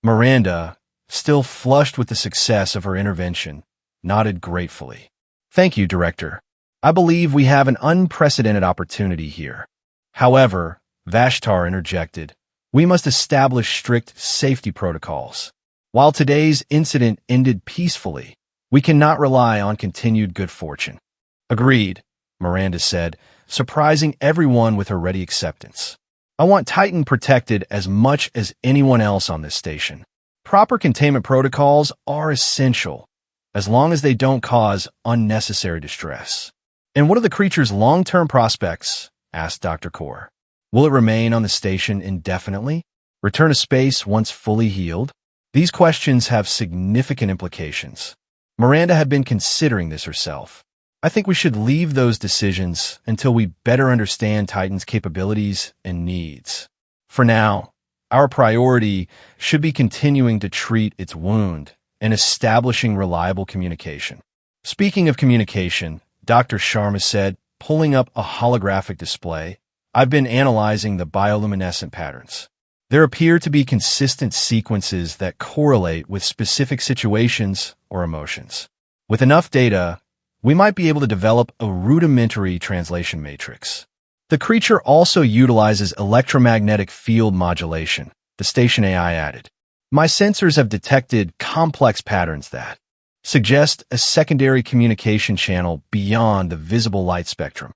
A: Miranda, still flushed with the success of her intervention, nodded gratefully. "Thank you, Director. I believe we have an unprecedented opportunity here." "However," Vashtar interjected, "we must establish strict safety protocols. While today's incident ended peacefully, we cannot rely on continued good fortune." "Agreed," Miranda said, surprising everyone with her ready acceptance. "I want Titan protected as much as anyone else on this station. Proper containment protocols are essential, as long as they don't cause unnecessary distress." "And what are the creature's long-term prospects?" asked Dr. Kaur. "Will it remain on the station indefinitely? Return to space once fully healed?" These questions have significant implications. Miranda had been considering this herself. "I think we should leave those decisions until we better understand Titan's capabilities and needs. For now, our priority should be continuing to treat its wound and establishing reliable communication." "Speaking of communication," Dr. Sharma said, pulling up a holographic display, "I've been analyzing the bioluminescent patterns. There appear to be consistent sequences that correlate with specific situations or emotions. With enough data, we might be able to develop a rudimentary translation matrix." "The creature also utilizes electromagnetic field modulation," the station AI added. "My sensors have detected complex patterns that suggest a secondary communication channel beyond the visible light spectrum."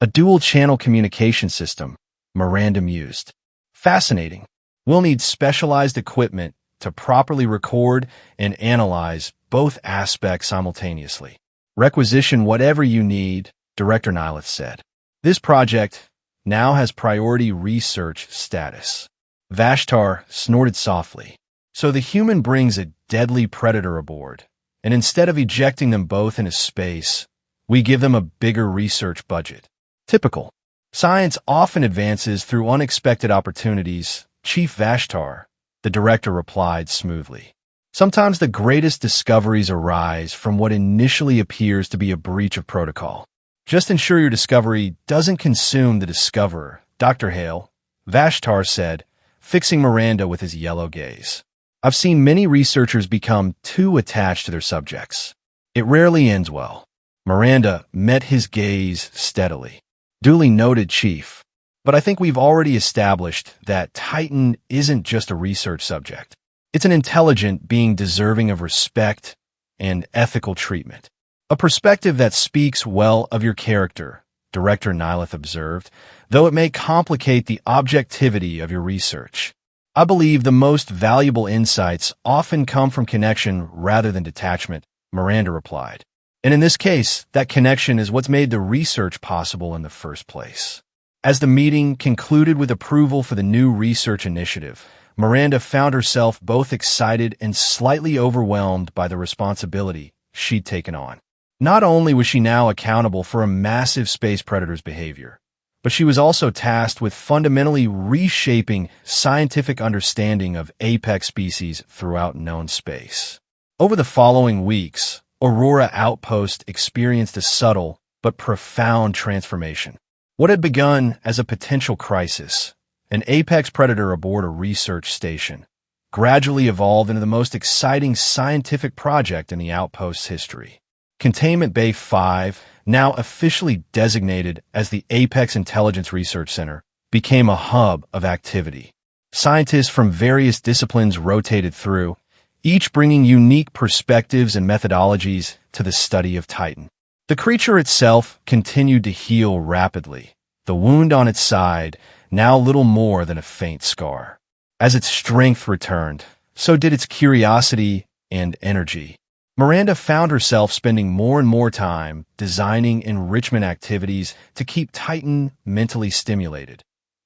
A: "A dual-channel communication system," Miranda mused. "Fascinating. We'll need specialized equipment to properly record and analyze both aspects simultaneously." "Requisition whatever you need," Director Nylith said. "This project now has priority research status." Vashtar snorted softly. "So the human brings a deadly predator aboard, and instead of ejecting them both into space, we give them a bigger research budget. Typical. Science often advances through unexpected opportunities, Chief Vashtar," the director replied smoothly. "Sometimes the greatest discoveries arise from what initially appears to be a breach of protocol. Just ensure your discovery doesn't consume the discoverer, Dr. Hale," Vashtar said, fixing Miranda with his yellow gaze. "I've seen many researchers become too attached to their subjects. It rarely ends well." Miranda met his gaze steadily. "Duly noted, Chief. But I think we've already established that Titan isn't just a research subject. It's an intelligent being deserving of respect and ethical treatment. A perspective that speaks well of your character," Director Nileth observed, though it may complicate the objectivity of your research. I believe the most valuable insights often come from connection rather than detachment, Miranda replied. And in this case, that connection is what's made the research possible in the first place. As the meeting concluded with approval for the new research initiative, Miranda found herself both excited and slightly overwhelmed by the responsibility she'd taken on. Not only was she now accountable for a massive space predator's behavior, but she was also tasked with fundamentally reshaping scientific understanding of apex species throughout known space. Over the following weeks, Aurora Outpost experienced a subtle but profound transformation. What had begun as a potential crisis, an apex predator aboard a research station, gradually evolved into the most exciting scientific project in the outpost's history. Containment Bay 5, now officially designated as the Apex Intelligence Research Center, became a hub of activity. Scientists from various disciplines rotated through, each bringing unique perspectives and methodologies to the study of Titan. The creature itself continued to heal rapidly, the wound on its side now little more than a faint scar. As its strength returned, so did its curiosity and energy. Miranda found herself spending more and more time designing enrichment activities to keep Titan mentally stimulated.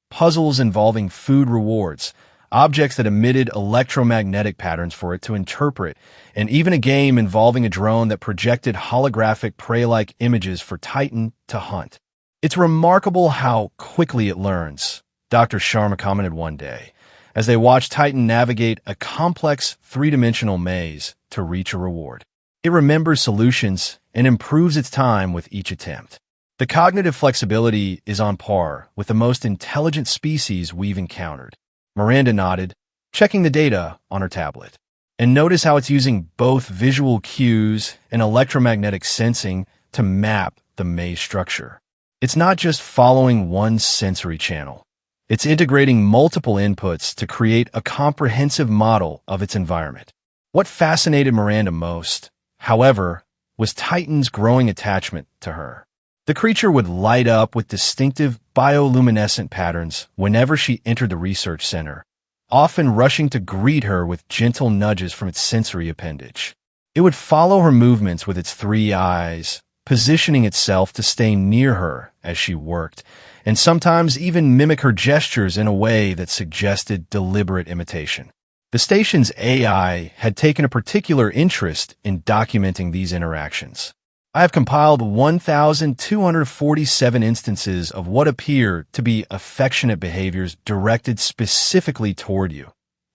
A: Puzzles involving food rewards, objects that emitted electromagnetic patterns for it to interpret, and even a game involving a drone that projected holographic prey-like images for Titan to hunt. It's remarkable how quickly it learns, Dr. Sharma commented one day, as they watched Titan navigate a complex three-dimensional maze to reach a reward. It remembers solutions and improves its time with each attempt. The cognitive flexibility is on par with the most intelligent species we've encountered. Miranda nodded, checking the data on her tablet. And notice how it's using both visual cues and electromagnetic sensing to map the maze structure. It's not just following one sensory channel. It's integrating multiple inputs to create a comprehensive model of its environment. What fascinated Miranda most, however, was Titan's growing attachment to her. The creature would light up with distinctive bioluminescent patterns whenever she entered the research center, often rushing to greet her with gentle nudges from its sensory appendage. It would follow her movements with its three eyes, positioning itself to stay near her as she worked, and sometimes even mimic her gestures in a way that suggested deliberate imitation. The station's AI had taken a particular interest in documenting these interactions. I have compiled 1,247 instances of what appear to be affectionate behaviors directed specifically toward you,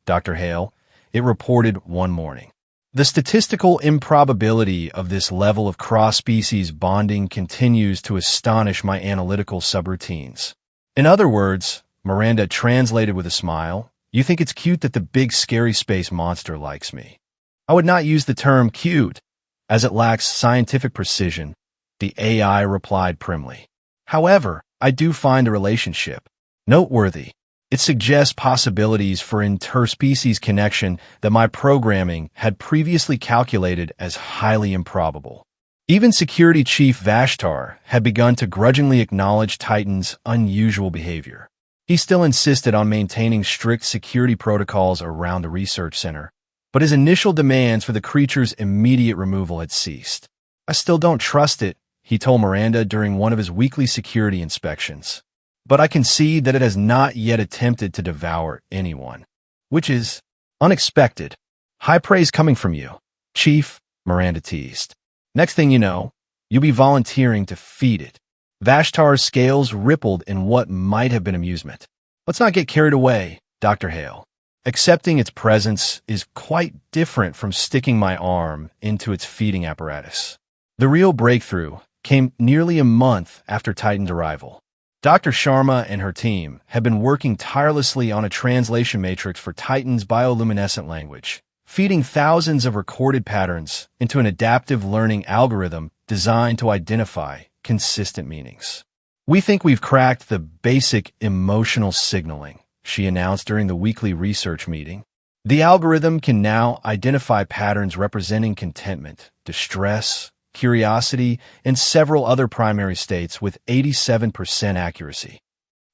A: Dr. Hale, it reported one morning. The statistical improbability of this level of cross-species bonding continues to astonish my analytical subroutines. In other words, Miranda translated with a smile, you think it's cute that the big scary space monster likes me. I would not use the term cute, as it lacks scientific precision, the AI replied primly. However, I do find the relationship noteworthy. It suggests possibilities for interspecies connection that my programming had previously calculated as highly improbable. Even Security Chief Vashtar had begun to grudgingly acknowledge Titan's unusual behavior. He still insisted on maintaining strict security protocols around the research center, but his initial demands for the creature's immediate removal had ceased. I still don't trust it, he told Miranda during one of his weekly security inspections. But I can see that it has not yet attempted to devour anyone, which is unexpected. High praise coming from you, Chief, Miranda teased. Next thing you know, you'll be volunteering to feed it. Vashtar's scales rippled in what might have been amusement. Let's not get carried away, Dr. Hale. Accepting its presence is quite different from sticking my arm into its feeding apparatus. The real breakthrough came nearly a month after Titan's arrival. Dr. Sharma and her team had been working tirelessly on a translation matrix for Titan's bioluminescent language, feeding thousands of recorded patterns into an adaptive learning algorithm designed to identify consistent meanings. We think we've cracked the basic emotional signaling, she announced during the weekly research meeting. The algorithm can now identify patterns representing contentment, distress, curiosity, and several other primary states with 87% accuracy.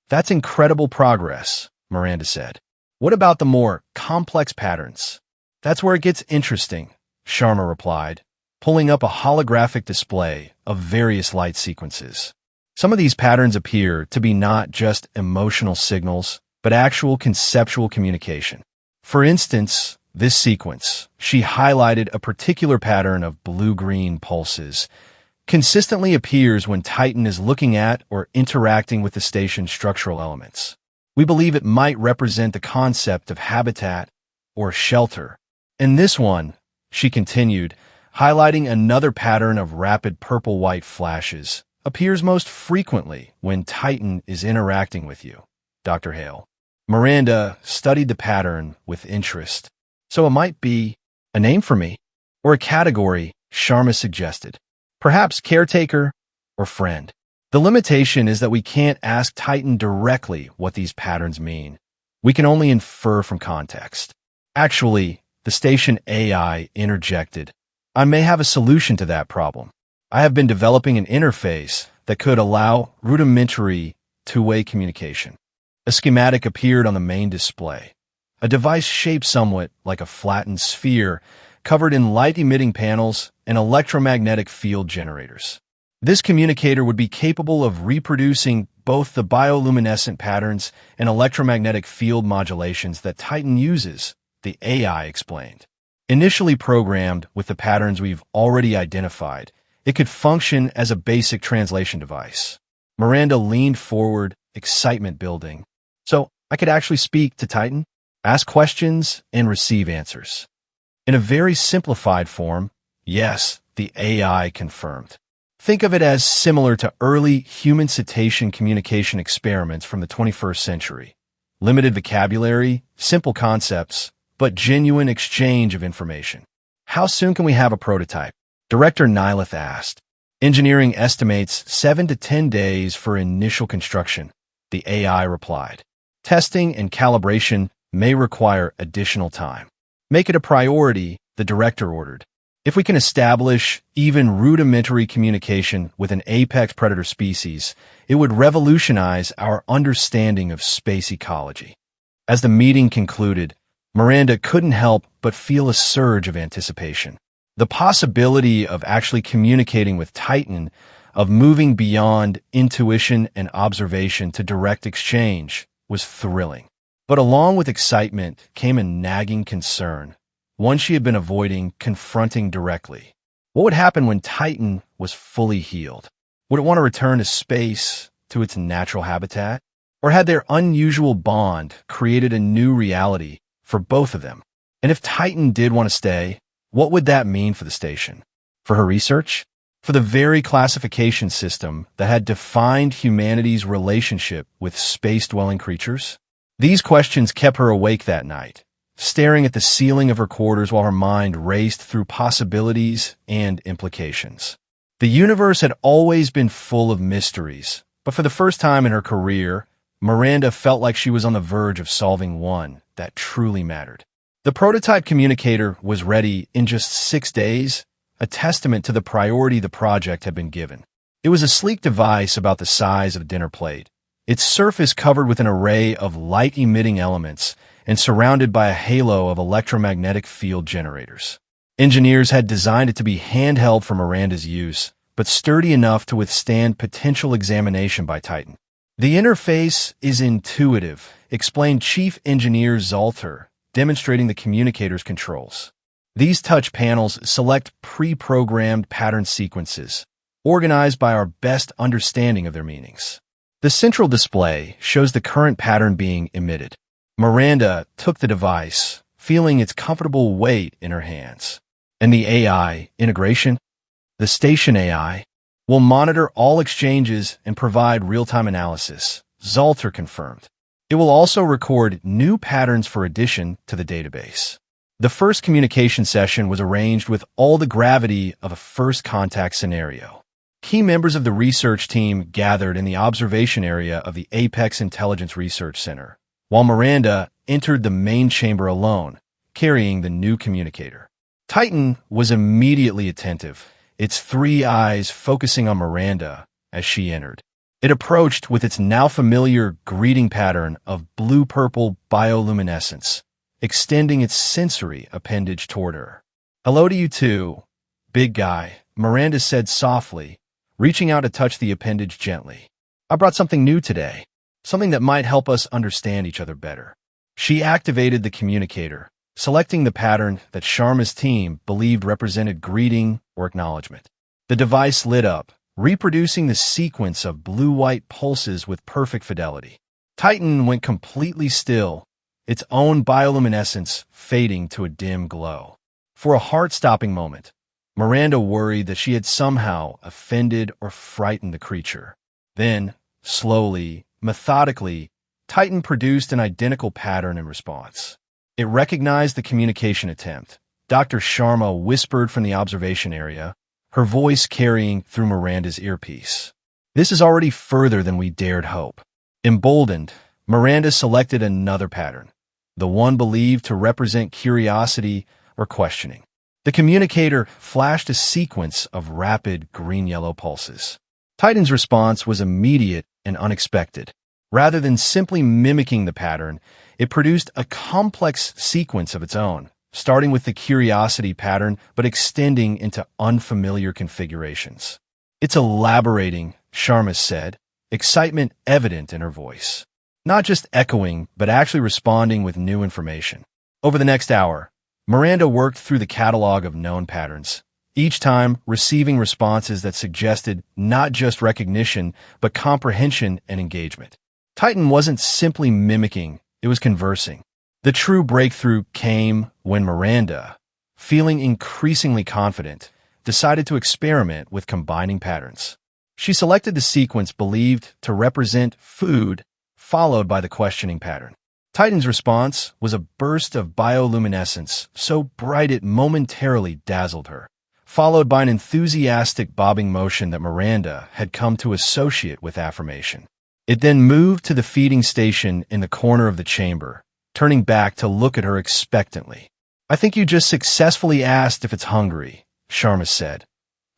A: That's incredible progress, Miranda said. What about the more complex patterns? That's where it gets interesting, Sharma replied, pulling up a holographic display of various light sequences. Some of these patterns appear to be not just emotional signals, but actual conceptual communication. For instance, this sequence, she highlighted a particular pattern of blue-green pulses, consistently appears when Titan is looking at or interacting with the station's structural elements. We believe it might represent the concept of habitat or shelter. In this one, she continued, highlighting another pattern of rapid purple-white flashes, appears most frequently when Titan is interacting with you, Dr. Hale. Miranda studied the pattern with interest. So it might be a name for me, or a category, Sharma suggested. Perhaps caretaker or friend. The limitation is that we can't ask Titan directly what these patterns mean. We can only infer from context. Actually, the station AI interjected, I may have a solution to that problem. I have been developing an interface that could allow rudimentary two-way communication. A schematic appeared on the main display. A device shaped somewhat like a flattened sphere, covered in light-emitting panels and electromagnetic field generators. This communicator would be capable of reproducing both the bioluminescent patterns and electromagnetic field modulations that Titan uses, the AI explained. Initially programmed with the patterns we've already identified, it could function as a basic translation device. Miranda leaned forward, excitement building. So I could actually speak to Titan, ask questions, and receive answers. In a very simplified form, yes, the AI confirmed. Think of it as similar to early human cetacean communication experiments from the 21st century. Limited vocabulary, simple concepts, but genuine exchange of information. How soon can we have a prototype? Director Nyleth asked. Engineering estimates 7 to 10 days for initial construction, the AI replied. Testing and calibration may require additional time. Make it a priority, the director ordered. If we can establish even rudimentary communication with an apex predator species, it would revolutionize our understanding of space ecology. As the meeting concluded, Miranda couldn't help but feel a surge of anticipation. The possibility of actually communicating with Titan, of moving beyond intuition and observation to direct exchange, was thrilling. But along with excitement came a nagging concern, one she had been avoiding confronting directly. What would happen when Titan was fully healed? Would it want to return to space, to its natural habitat? Or had their unusual bond created a new reality for both of them? And if Titan did want to stay, what would that mean for the station? For her research? For the very classification system that had defined humanity's relationship with space-dwelling creatures? These questions kept her awake that night, staring at the ceiling of her quarters while her mind raced through possibilities and implications. The universe had always been full of mysteries, but for the first time in her career, Miranda felt like she was on the verge of solving one that truly mattered. The prototype communicator was ready in just 6 days, a testament to the priority the project had been given. It was a sleek device about the size of a dinner plate, its surface covered with an array of light-emitting elements and surrounded by a halo of electromagnetic field generators. Engineers had designed it to be handheld for Miranda's use, but sturdy enough to withstand potential examination by Titan. The interface is intuitive, explained Chief Engineer Zalter, demonstrating the communicator's controls. These touch panels select pre-programmed pattern sequences, organized by our best understanding of their meanings. The central display shows the current pattern being emitted. Miranda took the device, feeling its comfortable weight in her hands. And the AI integration? The station AI will monitor all exchanges and provide real-time analysis, Zalter confirmed. It will also record new patterns for addition to the database. The first communication session was arranged with all the gravity of a first contact scenario. Key members of the research team gathered in the observation area of the Apex Intelligence Research Center, while Miranda entered the main chamber alone, carrying the new communicator. Titan was immediately attentive, its three eyes focusing on Miranda as she entered. It approached with its now familiar greeting pattern of blue-purple bioluminescence, extending its sensory appendage toward her. "Hello to you too, big guy," Miranda said softly, reaching out to touch the appendage gently. "I brought something new today, something that might help us understand each other better." She activated the communicator, selecting the pattern that Sharma's team believed represented greeting or acknowledgement. The device lit up, reproducing the sequence of blue-white pulses with perfect fidelity. Titan went completely still, its own bioluminescence fading to a dim glow. For a heart-stopping moment, Miranda worried that she had somehow offended or frightened the creature. Then, slowly, methodically, Titan produced an identical pattern in response. It recognized the communication attempt. Dr. Sharma whispered from the observation area, her voice carrying through Miranda's earpiece. "This is already further than we dared hope." Emboldened, Miranda selected another pattern, the one believed to represent curiosity or questioning. The communicator flashed a sequence of rapid green-yellow pulses. Titan's response was immediate and unexpected. Rather than simply mimicking the pattern, it produced a complex sequence of its own, starting with the curiosity pattern but extending into unfamiliar configurations. "It's elaborating," Sharma said, excitement evident in her voice. Not just echoing, but actually responding with new information. Over the next hour, Miranda worked through the catalog of known patterns, each time receiving responses that suggested not just recognition, but comprehension and engagement. Titan wasn't simply mimicking, it was conversing. The true breakthrough came when Miranda, feeling increasingly confident, decided to experiment with combining patterns. She selected the sequence believed to represent food, followed by the questioning pattern. Titan's response was a burst of bioluminescence so bright it momentarily dazzled her, followed by an enthusiastic bobbing motion that Miranda had come to associate with affirmation. It then moved to the feeding station in the corner of the chamber, turning back to look at her expectantly. "I think you just successfully asked if it's hungry," Sharma said,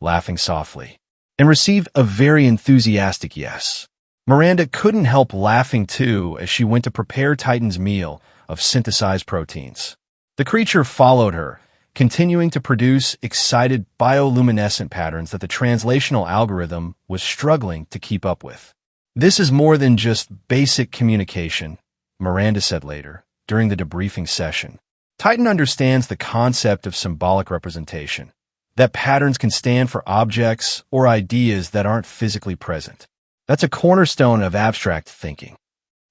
A: laughing softly, and received a very enthusiastic yes. Miranda couldn't help laughing too as she went to prepare Titan's meal of synthesized proteins. The creature followed her, continuing to produce excited bioluminescent patterns that the translational algorithm was struggling to keep up with. "This is more than just basic communication," Miranda said later, during the debriefing session. "Titan understands the concept of symbolic representation, that patterns can stand for objects or ideas that aren't physically present. That's a cornerstone of abstract thinking."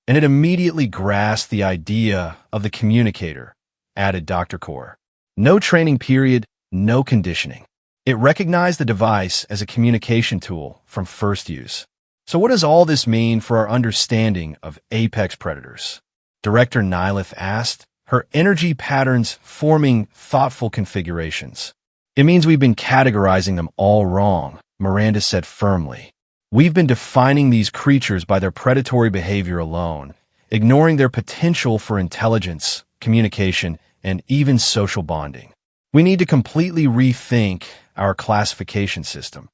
A: "And it immediately grasped the idea of the communicator," added Dr. Kaur. "No training period, no conditioning. It recognized the device as a communication tool from first use." "So what does all this mean for our understanding of apex predators?" Director Nylith asked, her energy patterns forming thoughtful configurations. "It means we've been categorizing them all wrong," Miranda said firmly. "We've been defining these creatures by their predatory behavior alone, ignoring their potential for intelligence, communication, and even social bonding. We need to completely rethink our classification system."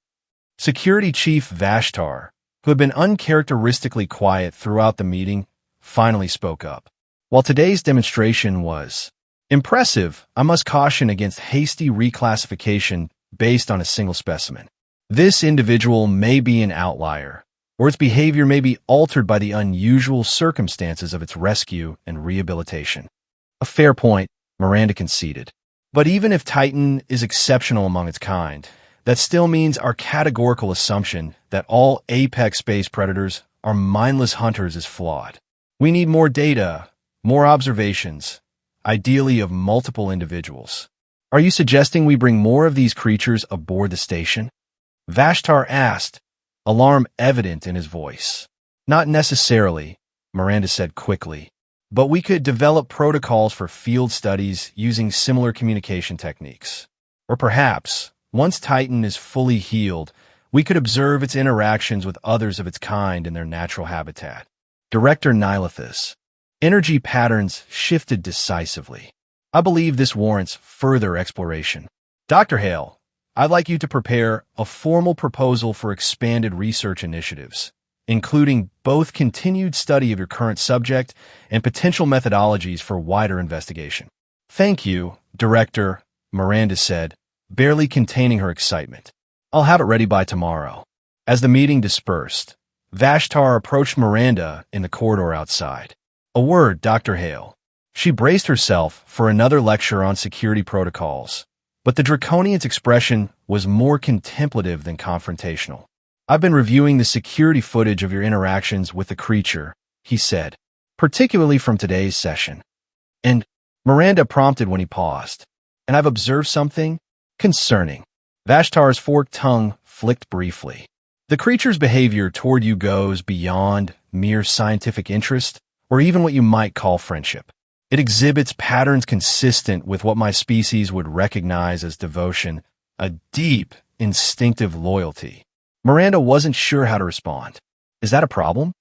A: Security Chief Vashtar, who had been uncharacteristically quiet throughout the meeting, finally spoke up. "While today's demonstration was impressive, I must caution against hasty reclassification based on a single specimen. This individual may be an outlier, or its behavior may be altered by the unusual circumstances of its rescue and rehabilitation." "A fair point," Miranda conceded. "But even if Titan is exceptional among its kind, that still means our categorical assumption that all apex-based predators are mindless hunters is flawed. We need more data, more observations, ideally of multiple individuals." "Are you suggesting we bring more of these creatures aboard the station?" Vashtar asked, alarm evident in his voice. "Not necessarily," Miranda said quickly, "but we could develop protocols for field studies using similar communication techniques. Or perhaps, once Titan is fully healed, we could observe its interactions with others of its kind in their natural habitat." Director Nylithus. Energy patterns shifted decisively. "I believe this warrants further exploration." Dr. Hale, I'd like you to prepare a formal proposal for expanded research initiatives, including both continued study of your current subject and potential methodologies for wider investigation. Thank you, Director, Miranda said, barely containing her excitement. I'll have it ready by tomorrow. As the meeting dispersed, Vashtar approached Miranda in the corridor outside. A word, Dr. Hale. She braced herself for another lecture on security protocols, but the Draconian's expression was more contemplative than confrontational. I've been reviewing the security footage of your interactions with the creature, he said, particularly from today's session. And Miranda prompted when he paused. And I've observed something concerning. Vashtar's forked tongue flicked briefly. The creature's behavior toward you goes beyond mere scientific interest or even what you might call friendship. It exhibits patterns consistent with what my species would recognize as devotion, a deep, instinctive loyalty. Miranda wasn't sure how to respond. Is that a problem?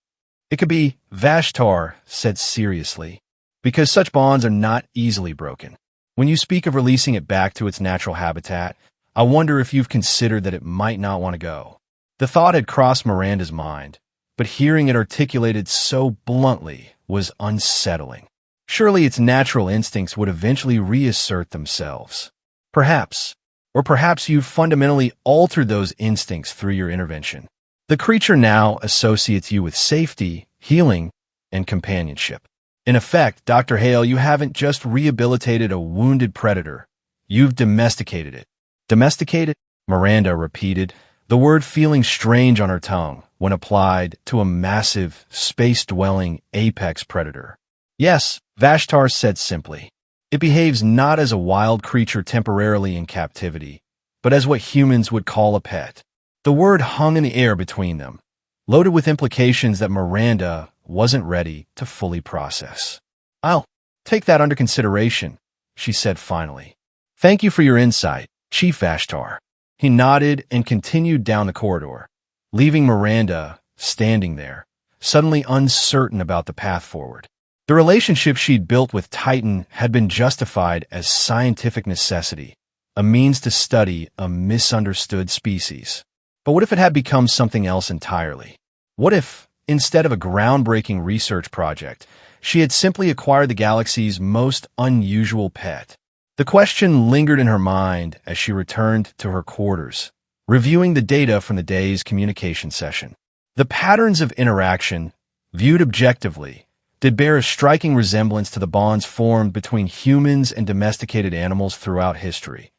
A: It could be, Vashtar said seriously, because such bonds are not easily broken. When you speak of releasing it back to its natural habitat, I wonder if you've considered that it might not want to go. The thought had crossed Miranda's mind, but hearing it articulated so bluntly was unsettling. Surely its natural instincts would eventually reassert themselves. Perhaps, or perhaps you've fundamentally altered those instincts through your intervention. The creature now associates you with safety, healing, and companionship. In effect, Dr. Hale, you haven't just rehabilitated a wounded predator. You've domesticated it. Domesticated? Miranda repeated, the word feeling strange on her tongue when applied to a massive, space-dwelling apex predator. Yes, Vashtar said simply. It behaves not as a wild creature temporarily in captivity, but as what humans would call a pet. The word hung in the air between them, loaded with implications that Miranda wasn't ready to fully process. I'll take that under consideration, she said finally. Thank you for your insight, Chief Vashtar. He nodded and continued down the corridor, leaving Miranda standing there, suddenly uncertain about the path forward. The relationship she'd built with Titan had been justified as scientific necessity, a means to study a misunderstood species. But what if it had become something else entirely? What if, instead of a groundbreaking research project, she had simply acquired the galaxy's most unusual pet? The question lingered in her mind as she returned to her quarters, reviewing the data from the day's communication session. The patterns of interaction, viewed objectively, did bear a striking resemblance to the bonds formed between humans and domesticated animals throughout history.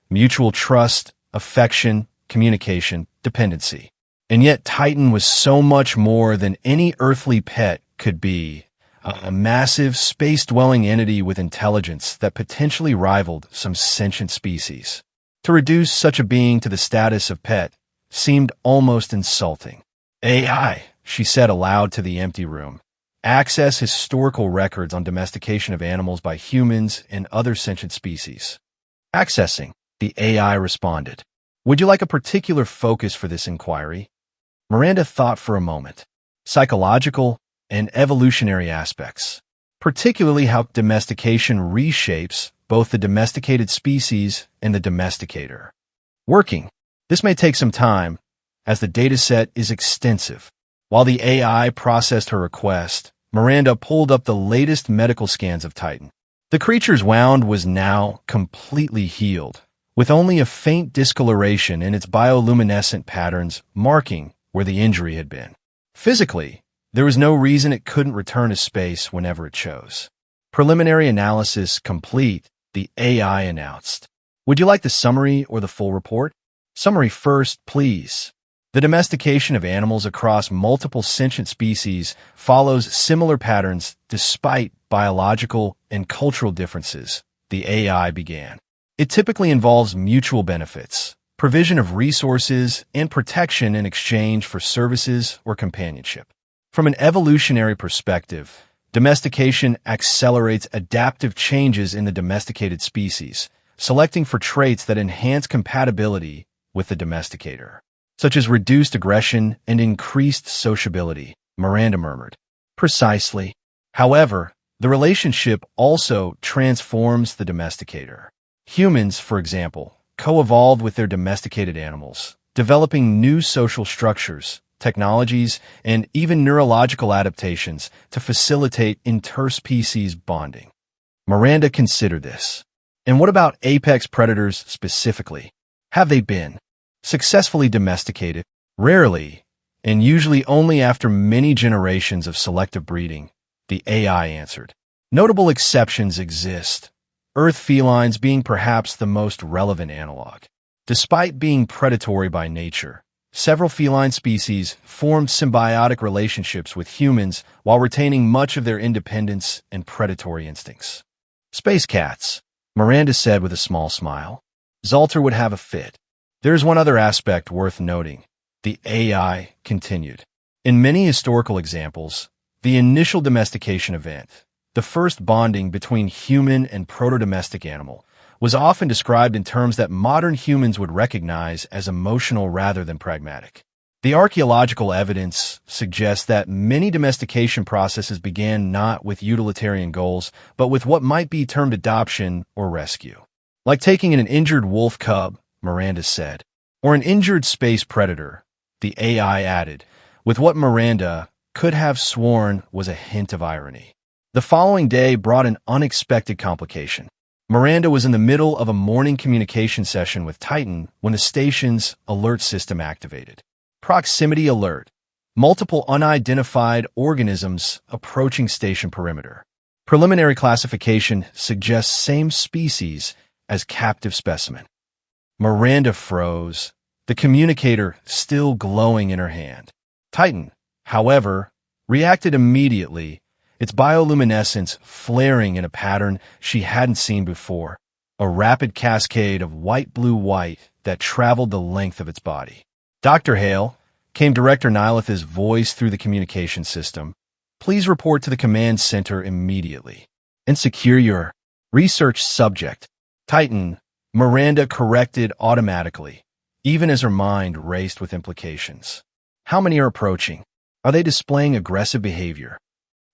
A: Mutual trust, affection, communication, dependency. And yet Titan was so much more than any earthly pet could be, a massive space-dwelling entity with intelligence that potentially rivaled some sentient species. To reduce such a being to the status of pet seemed almost insulting. AI, she said aloud to the empty room. Access historical records on domestication of animals by humans and other sentient species. Accessing, the AI responded. Would you like a particular focus for this inquiry? Miranda thought for a moment. Psychological and evolutionary aspects, particularly how domestication reshapes both the domesticated species and the domesticator. Working. This may take some time, as the dataset is extensive. While the AI processed her request, Miranda pulled up the latest medical scans of Titan. The creature's wound was now completely healed, with only a faint discoloration in its bioluminescent patterns marking where the injury had been. Physically, there was no reason it couldn't return to space whenever it chose. Preliminary analysis complete, the AI announced. Would you like the summary or the full report? Summary first, please. The domestication of animals across multiple sentient species follows similar patterns despite biological and cultural differences, the AI began. It typically involves mutual benefits, provision of resources, and protection in exchange for services or companionship. From an evolutionary perspective, domestication accelerates adaptive changes in the domesticated species, selecting for traits that enhance compatibility with the domesticator, such as reduced aggression and increased sociability, Miranda murmured. Precisely. However, the relationship also transforms the domesticator. Humans, for example, co-evolved with their domesticated animals, developing new social structures, technologies, and even neurological adaptations to facilitate interspecies bonding. Miranda considered this. And what about apex predators specifically? Have they been successfully domesticated? Rarely, and usually only after many generations of selective breeding, the AI answered. Notable exceptions exist, Earth felines being perhaps the most relevant analog. Despite being predatory by nature, several feline species formed symbiotic relationships with humans while retaining much of their independence and predatory instincts. Space cats, Miranda said with a small smile. Zalter would have a fit. There's one other aspect worth noting. The AI continued. In many historical examples, the initial domestication event, the first bonding between human and proto-domestic animal, was often described in terms that modern humans would recognize as emotional rather than pragmatic. The archaeological evidence suggests that many domestication processes began not with utilitarian goals, but with what might be termed adoption or rescue. Like taking in an injured wolf cub, Miranda said, or an injured space predator, the AI added, with what Miranda could have sworn was a hint of irony. The following day brought an unexpected complication. Miranda was in the middle of a morning communication session with Titan when the station's alert system activated. Proximity alert. Multiple unidentified organisms approaching station perimeter. Preliminary classification suggests same species as captive specimen. Miranda froze, the communicator still glowing in her hand. Titan, however, reacted immediately, its bioluminescence flaring in a pattern she hadn't seen before, a rapid cascade of white-blue-white that traveled the length of its body. Dr. Hale, came Director Nilith's voice through the communication system. Please report to the command center immediately. And secure your research subject. Titan, Miranda corrected automatically, even as her mind raced with implications. How many are approaching? Are they displaying aggressive behavior?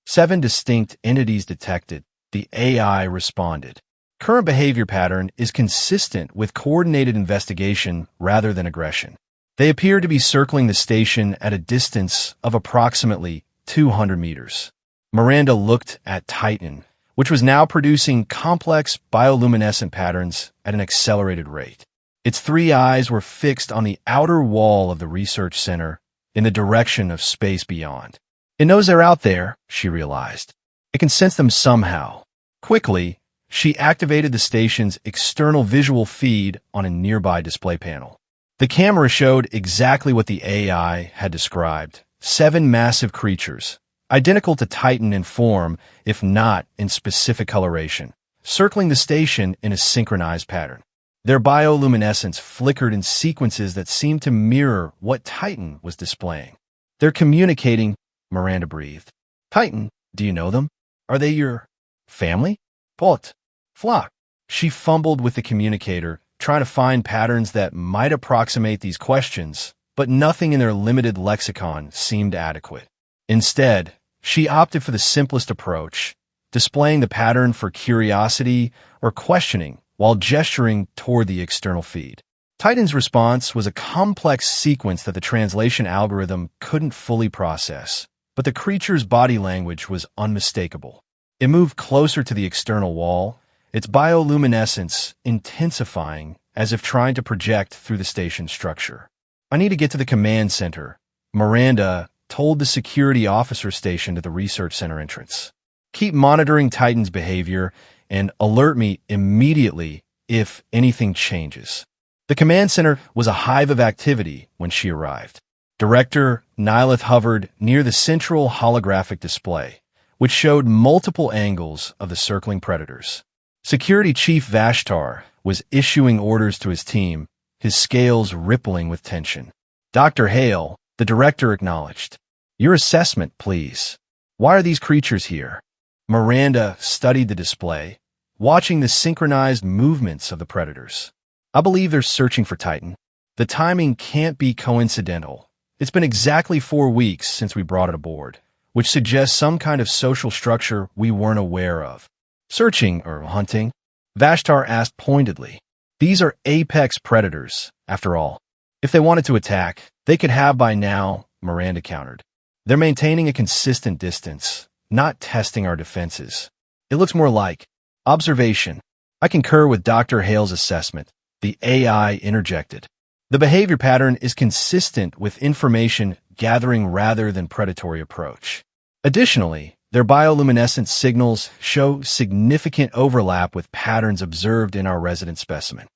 A: 7 distinct entities detected, the AI responded. Current behavior pattern is consistent with coordinated investigation rather than aggression. They appear to be circling the station at a distance of approximately 200 meters. Miranda looked at Titan, which was now producing complex bioluminescent patterns at an accelerated rate. Its 3 eyes were fixed on the outer wall of the research center in the direction of space beyond. It knows they're out there, she realized. It can sense them somehow. Quickly, she activated the station's external visual feed on a nearby display panel. The camera showed exactly what the AI had described. 7 massive creatures, identical to Titan in form, if not in specific coloration, circling the station in a synchronized pattern. Their bioluminescence flickered in sequences that seemed to mirror what Titan was displaying. They're communicating, Miranda breathed. Titan, do you know them? Are they your family? Pot. Flock. She fumbled with the communicator, trying to find patterns that might approximate these questions, but nothing in their limited lexicon seemed adequate. Instead, she opted for the simplest approach, displaying the pattern for curiosity or questioning while gesturing toward the external feed. Titan's response was a complex sequence that the translation algorithm couldn't fully process, but the creature's body language was unmistakable. It moved closer to the external wall, its bioluminescence intensifying as if trying to project through the station's structure. I need to get to the command center, Miranda told the security officer stationed at the research center entrance. Keep monitoring Titan's behavior and alert me immediately if anything changes. The command center was a hive of activity when she arrived. Director Nilith hovered near the central holographic display, which showed multiple angles of the circling predators. Security Chief Vashtar was issuing orders to his team, his scales rippling with tension. Dr. Hale, the director, acknowledged. Your assessment, please. Why are these creatures here? Miranda studied the display, watching the synchronized movements of the predators. I believe they're searching for Titan. The timing can't be coincidental. It's been exactly 4 weeks since we brought it aboard, which suggests some kind of social structure we weren't aware of. Searching or hunting? Vashtar asked pointedly. These are apex predators, after all. If they wanted to attack, they could have by now, Miranda countered. They're maintaining a consistent distance, not testing our defenses. It looks more like observation. I concur with Dr. Hale's assessment. The AI interjected. The behavior pattern is consistent with information gathering rather than predatory approach. Additionally, their bioluminescent signals show significant overlap with patterns observed in our resident specimen.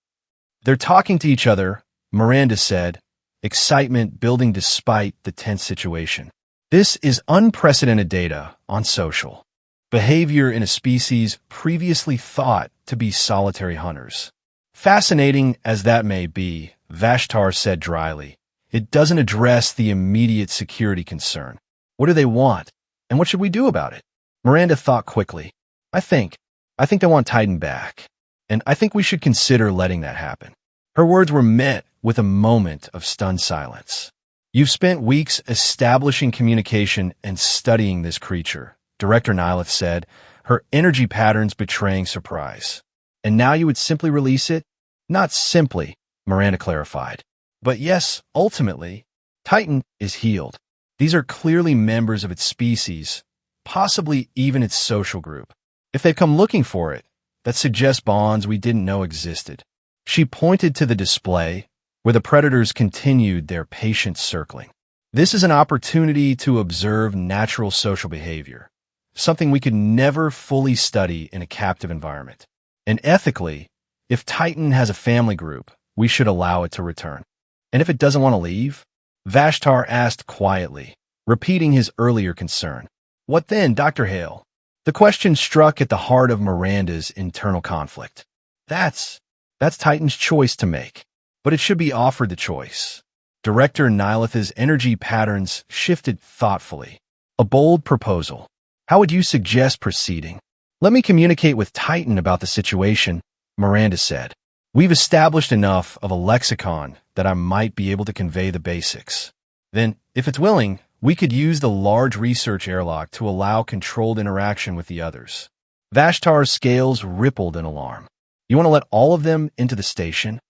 A: They're talking to each other, Miranda said, excitement building despite the tense situation. This is unprecedented data on social behavior in a species previously thought to be solitary hunters. Fascinating as that may be, Vashtar said dryly, it doesn't address the immediate security concern. What do they want? And what should we do about it? Miranda thought quickly. I think they want Titan back. And I think we should consider letting that happen. Her words were met with a moment of stunned silence. You've spent weeks establishing communication and studying this creature, Director Nyleth said, her energy patterns betraying surprise. And now you would simply release it? Not simply, Miranda clarified. But yes, ultimately, Titan is healed. These are clearly members of its species, possibly even its social group. If they've come looking for it, that suggests bonds we didn't know existed. She pointed to the display, where the predators continued their patient circling. This is an opportunity to observe natural social behavior, something we could never fully study in a captive environment. And ethically, if Titan has a family group, we should allow it to return. And if it doesn't want to leave? Vashtar asked quietly, repeating his earlier concern. What then, Dr. Hale? The question struck at the heart of Miranda's internal conflict. That's Titan's choice to make, but it should be offered the choice. Director Nyleth's energy patterns shifted thoughtfully. A bold proposal. How would you suggest proceeding? Let me communicate with Titan about the situation, Miranda said. We've established enough of a lexicon that I might be able to convey the basics. Then, if it's willing, we could use the large research airlock to allow controlled interaction with the others. Vashtar's scales rippled in alarm. You want to let all of them into the station?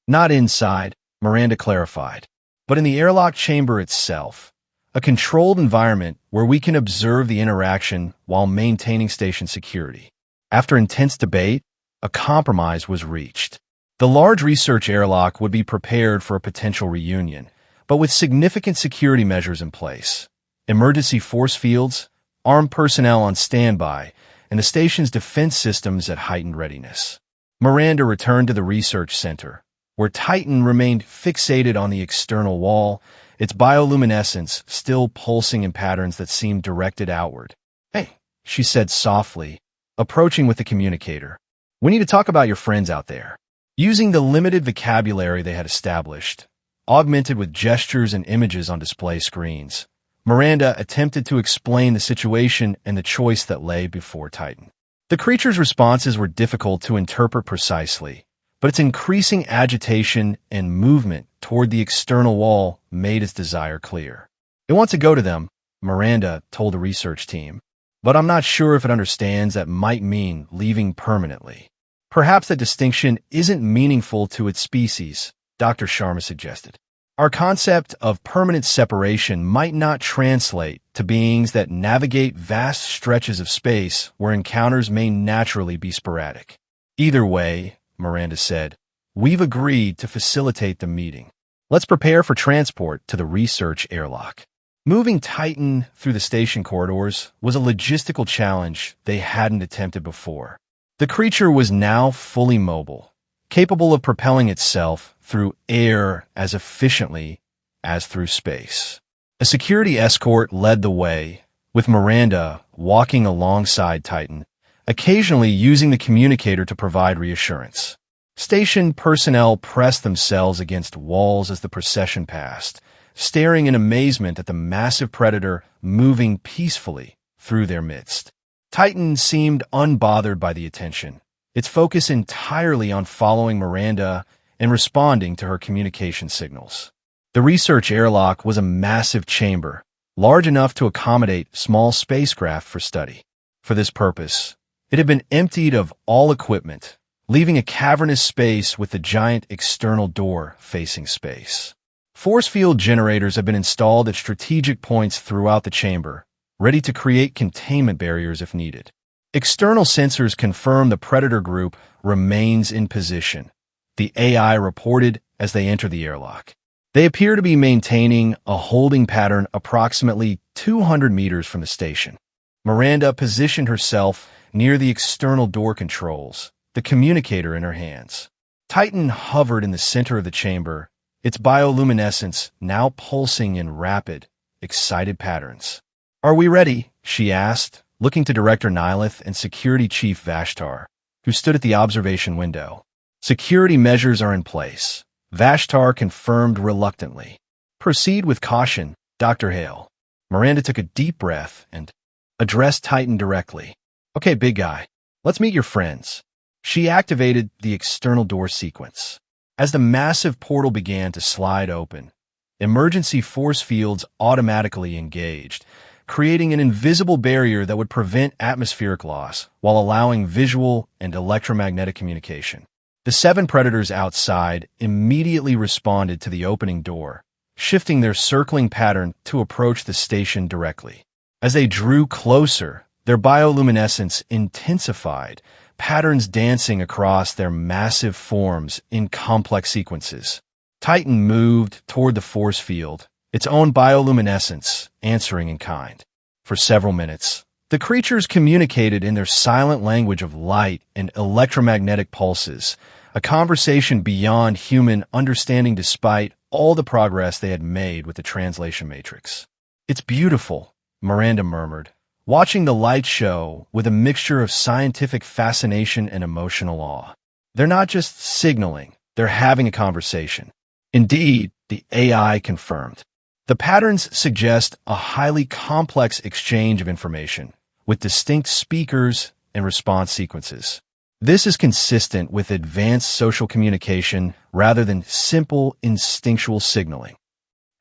A: Not inside, Miranda clarified, but in the airlock chamber itself, a controlled environment where we can observe the interaction while maintaining station security. After intense debate, a compromise was reached. The large research airlock would be prepared for a potential reunion, but with significant security measures in place. Emergency force fields, armed personnel on standby, and the station's defense systems at heightened readiness. Miranda returned to the research center, where Titan remained fixated on the external wall, its bioluminescence still pulsing in patterns that seemed directed outward. Hey, she said softly, approaching with the communicator. We need to talk about your friends out there. Using the limited vocabulary they had established, augmented with gestures and images on display screens, Miranda attempted to explain the situation and the choice that lay before Titan. The creature's responses were difficult to interpret precisely, but its increasing agitation and movement toward the external wall made its desire clear. It wants to go to them, Miranda told the research team, but I'm not sure if it understands that might mean leaving permanently. Perhaps that distinction isn't meaningful to its species, Dr. Sharma suggested. Our concept of permanent separation might not translate to beings that navigate vast stretches of space where encounters may naturally be sporadic. Either way, Miranda said, we've agreed to facilitate the meeting. Let's prepare for transport to the research airlock. Moving Titan through the station corridors was a logistical challenge they hadn't attempted before. The creature was now fully mobile, capable of propelling itself through air as efficiently as through space. A security escort led the way, with Miranda walking alongside Titan, occasionally using the communicator to provide reassurance. Station personnel pressed themselves against walls as the procession passed, staring in amazement at the massive predator moving peacefully through their midst. Titan seemed unbothered by the attention, its focus entirely on following Miranda and responding to her communication signals. The research airlock was a massive chamber, large enough to accommodate small spacecraft for study. For this purpose, it had been emptied of all equipment, leaving a cavernous space with the giant external door facing space. Force field generators have been installed at strategic points throughout the chamber, ready to create containment barriers if needed. External sensors confirm the predator group remains in position, the AI reported as they enter the airlock. They appear to be maintaining a holding pattern approximately 200 meters from the station. Miranda positioned herself near the external door controls, the communicator in her hands. Titan hovered in the center of the chamber, its bioluminescence now pulsing in rapid, excited patterns. "Are we ready?" she asked, looking to Director Nilith and Security Chief Vashtar, who stood at the observation window. "Security measures are in place," Vashtar confirmed reluctantly. "Proceed with caution, Dr. Hale." Miranda took a deep breath and addressed Titan directly. "Okay, big guy, let's meet your friends." She activated the external door sequence. As the massive portal began to slide open, emergency force fields automatically engaged, creating an invisible barrier that would prevent atmospheric loss while allowing visual and electromagnetic communication. The 7 predators outside immediately responded to the opening door, shifting their circling pattern to approach the station directly. As they drew closer, their bioluminescence intensified, patterns dancing across their massive forms in complex sequences. Titan moved toward the force field, its own bioluminescence answering in kind. For several minutes, the creatures communicated in their silent language of light and electromagnetic pulses, a conversation beyond human understanding despite all the progress they had made with the translation matrix. "It's beautiful," Miranda murmured, watching the light show with a mixture of scientific fascination and emotional awe. "They're not just signaling, they're having a conversation." Indeed, the AI confirmed. The patterns suggest a highly complex exchange of information, with distinct speakers and response sequences. This is consistent with advanced social communication rather than simple instinctual signaling.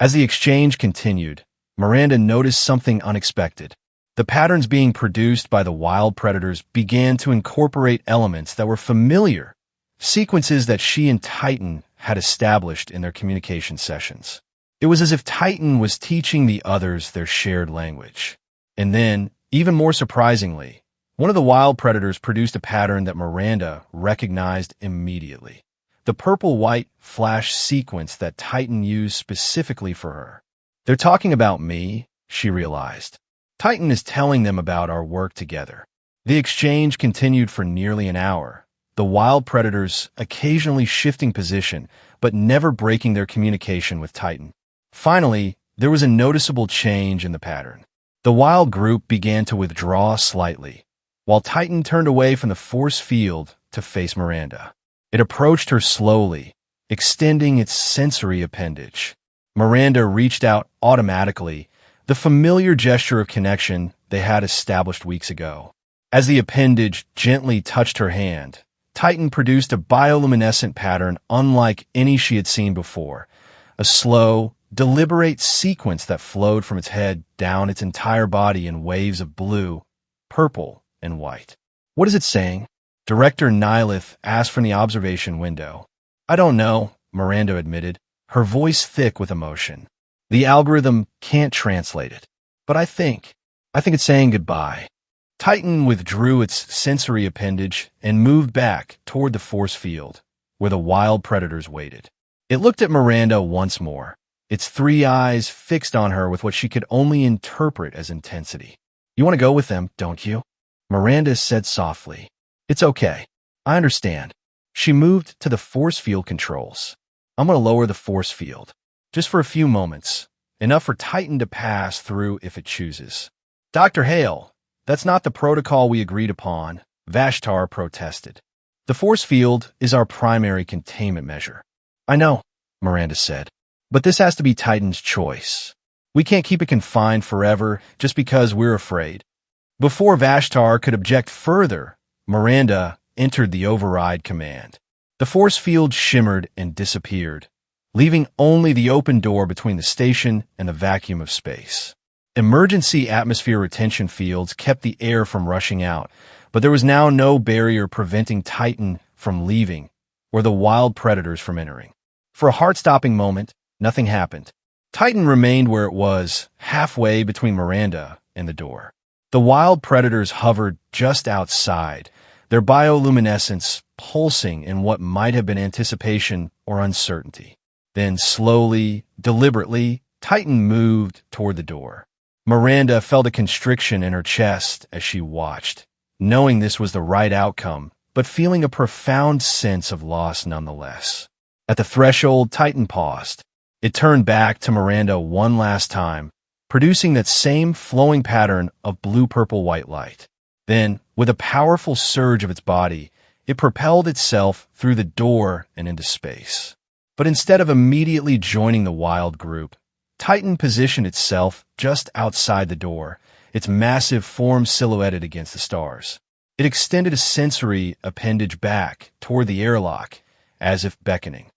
A: As the exchange continued, Miranda noticed something unexpected. The patterns being produced by the wild predators began to incorporate elements that were familiar, sequences that she and Titan had established in their communication sessions. It was as if Titan was teaching the others their shared language. And then, even more surprisingly, one of the wild predators produced a pattern that Miranda recognized immediately. The purple-white flash sequence that Titan used specifically for her. "They're talking about me," she realized. "Titan is telling them about our work together." The exchange continued for nearly an hour, the wild predators occasionally shifting position, but never breaking their communication with Titan. Finally, there was a noticeable change in the pattern. The wild group began to withdraw slightly, while Titan turned away from the force field to face Miranda. It approached her slowly, extending its sensory appendage. Miranda reached out automatically, the familiar gesture of connection they had established weeks ago. As the appendage gently touched her hand, Titan produced a bioluminescent pattern unlike any she had seen before, a slow, deliberate sequence that flowed from its head down its entire body in waves of blue, purple, and white. "What is it saying?" Director Nilith asked from the observation window. "I don't know," Miranda admitted, her voice thick with emotion. "The algorithm can't translate it. But I think it's saying goodbye." Titan withdrew its sensory appendage and moved back toward the force field, where the wild predators waited. It looked at Miranda once more, its 3 eyes fixed on her with what she could only interpret as intensity. "You want to go with them, don't you?" Miranda said softly. "It's okay. I understand." She moved to the force field controls. "I'm going to lower the force field, just for a few moments, enough for Titan to pass through if it chooses." "Dr. Hale, that's not the protocol we agreed upon," Vashtar protested. "The force field is our primary containment measure." "I know," Miranda said, "but this has to be Titan's choice. We can't keep it confined forever just because we're afraid." Before Vashtar could object further, Miranda entered the override command. The force field shimmered and disappeared, leaving only the open door between the station and the vacuum of space. Emergency atmosphere retention fields kept the air from rushing out, but there was now no barrier preventing Titan from leaving or the wild predators from entering. For a heart-stopping moment, nothing happened. Titan remained where it was, halfway between Miranda and the door. The wild predators hovered just outside, their bioluminescence pulsing in what might have been anticipation or uncertainty. Then slowly, deliberately, Titan moved toward the door. Miranda felt a constriction in her chest as she watched, knowing this was the right outcome, but feeling a profound sense of loss nonetheless. At the threshold, Titan paused. It turned back to Miranda one last time, producing that same flowing pattern of blue-purple-white light. Then, with a powerful surge of its body, it propelled itself through the door and into space. But instead of immediately joining the wild group, Titan positioned itself just outside the door, its massive form silhouetted against the stars. It extended a sensory appendage back toward the airlock, as if beckoning.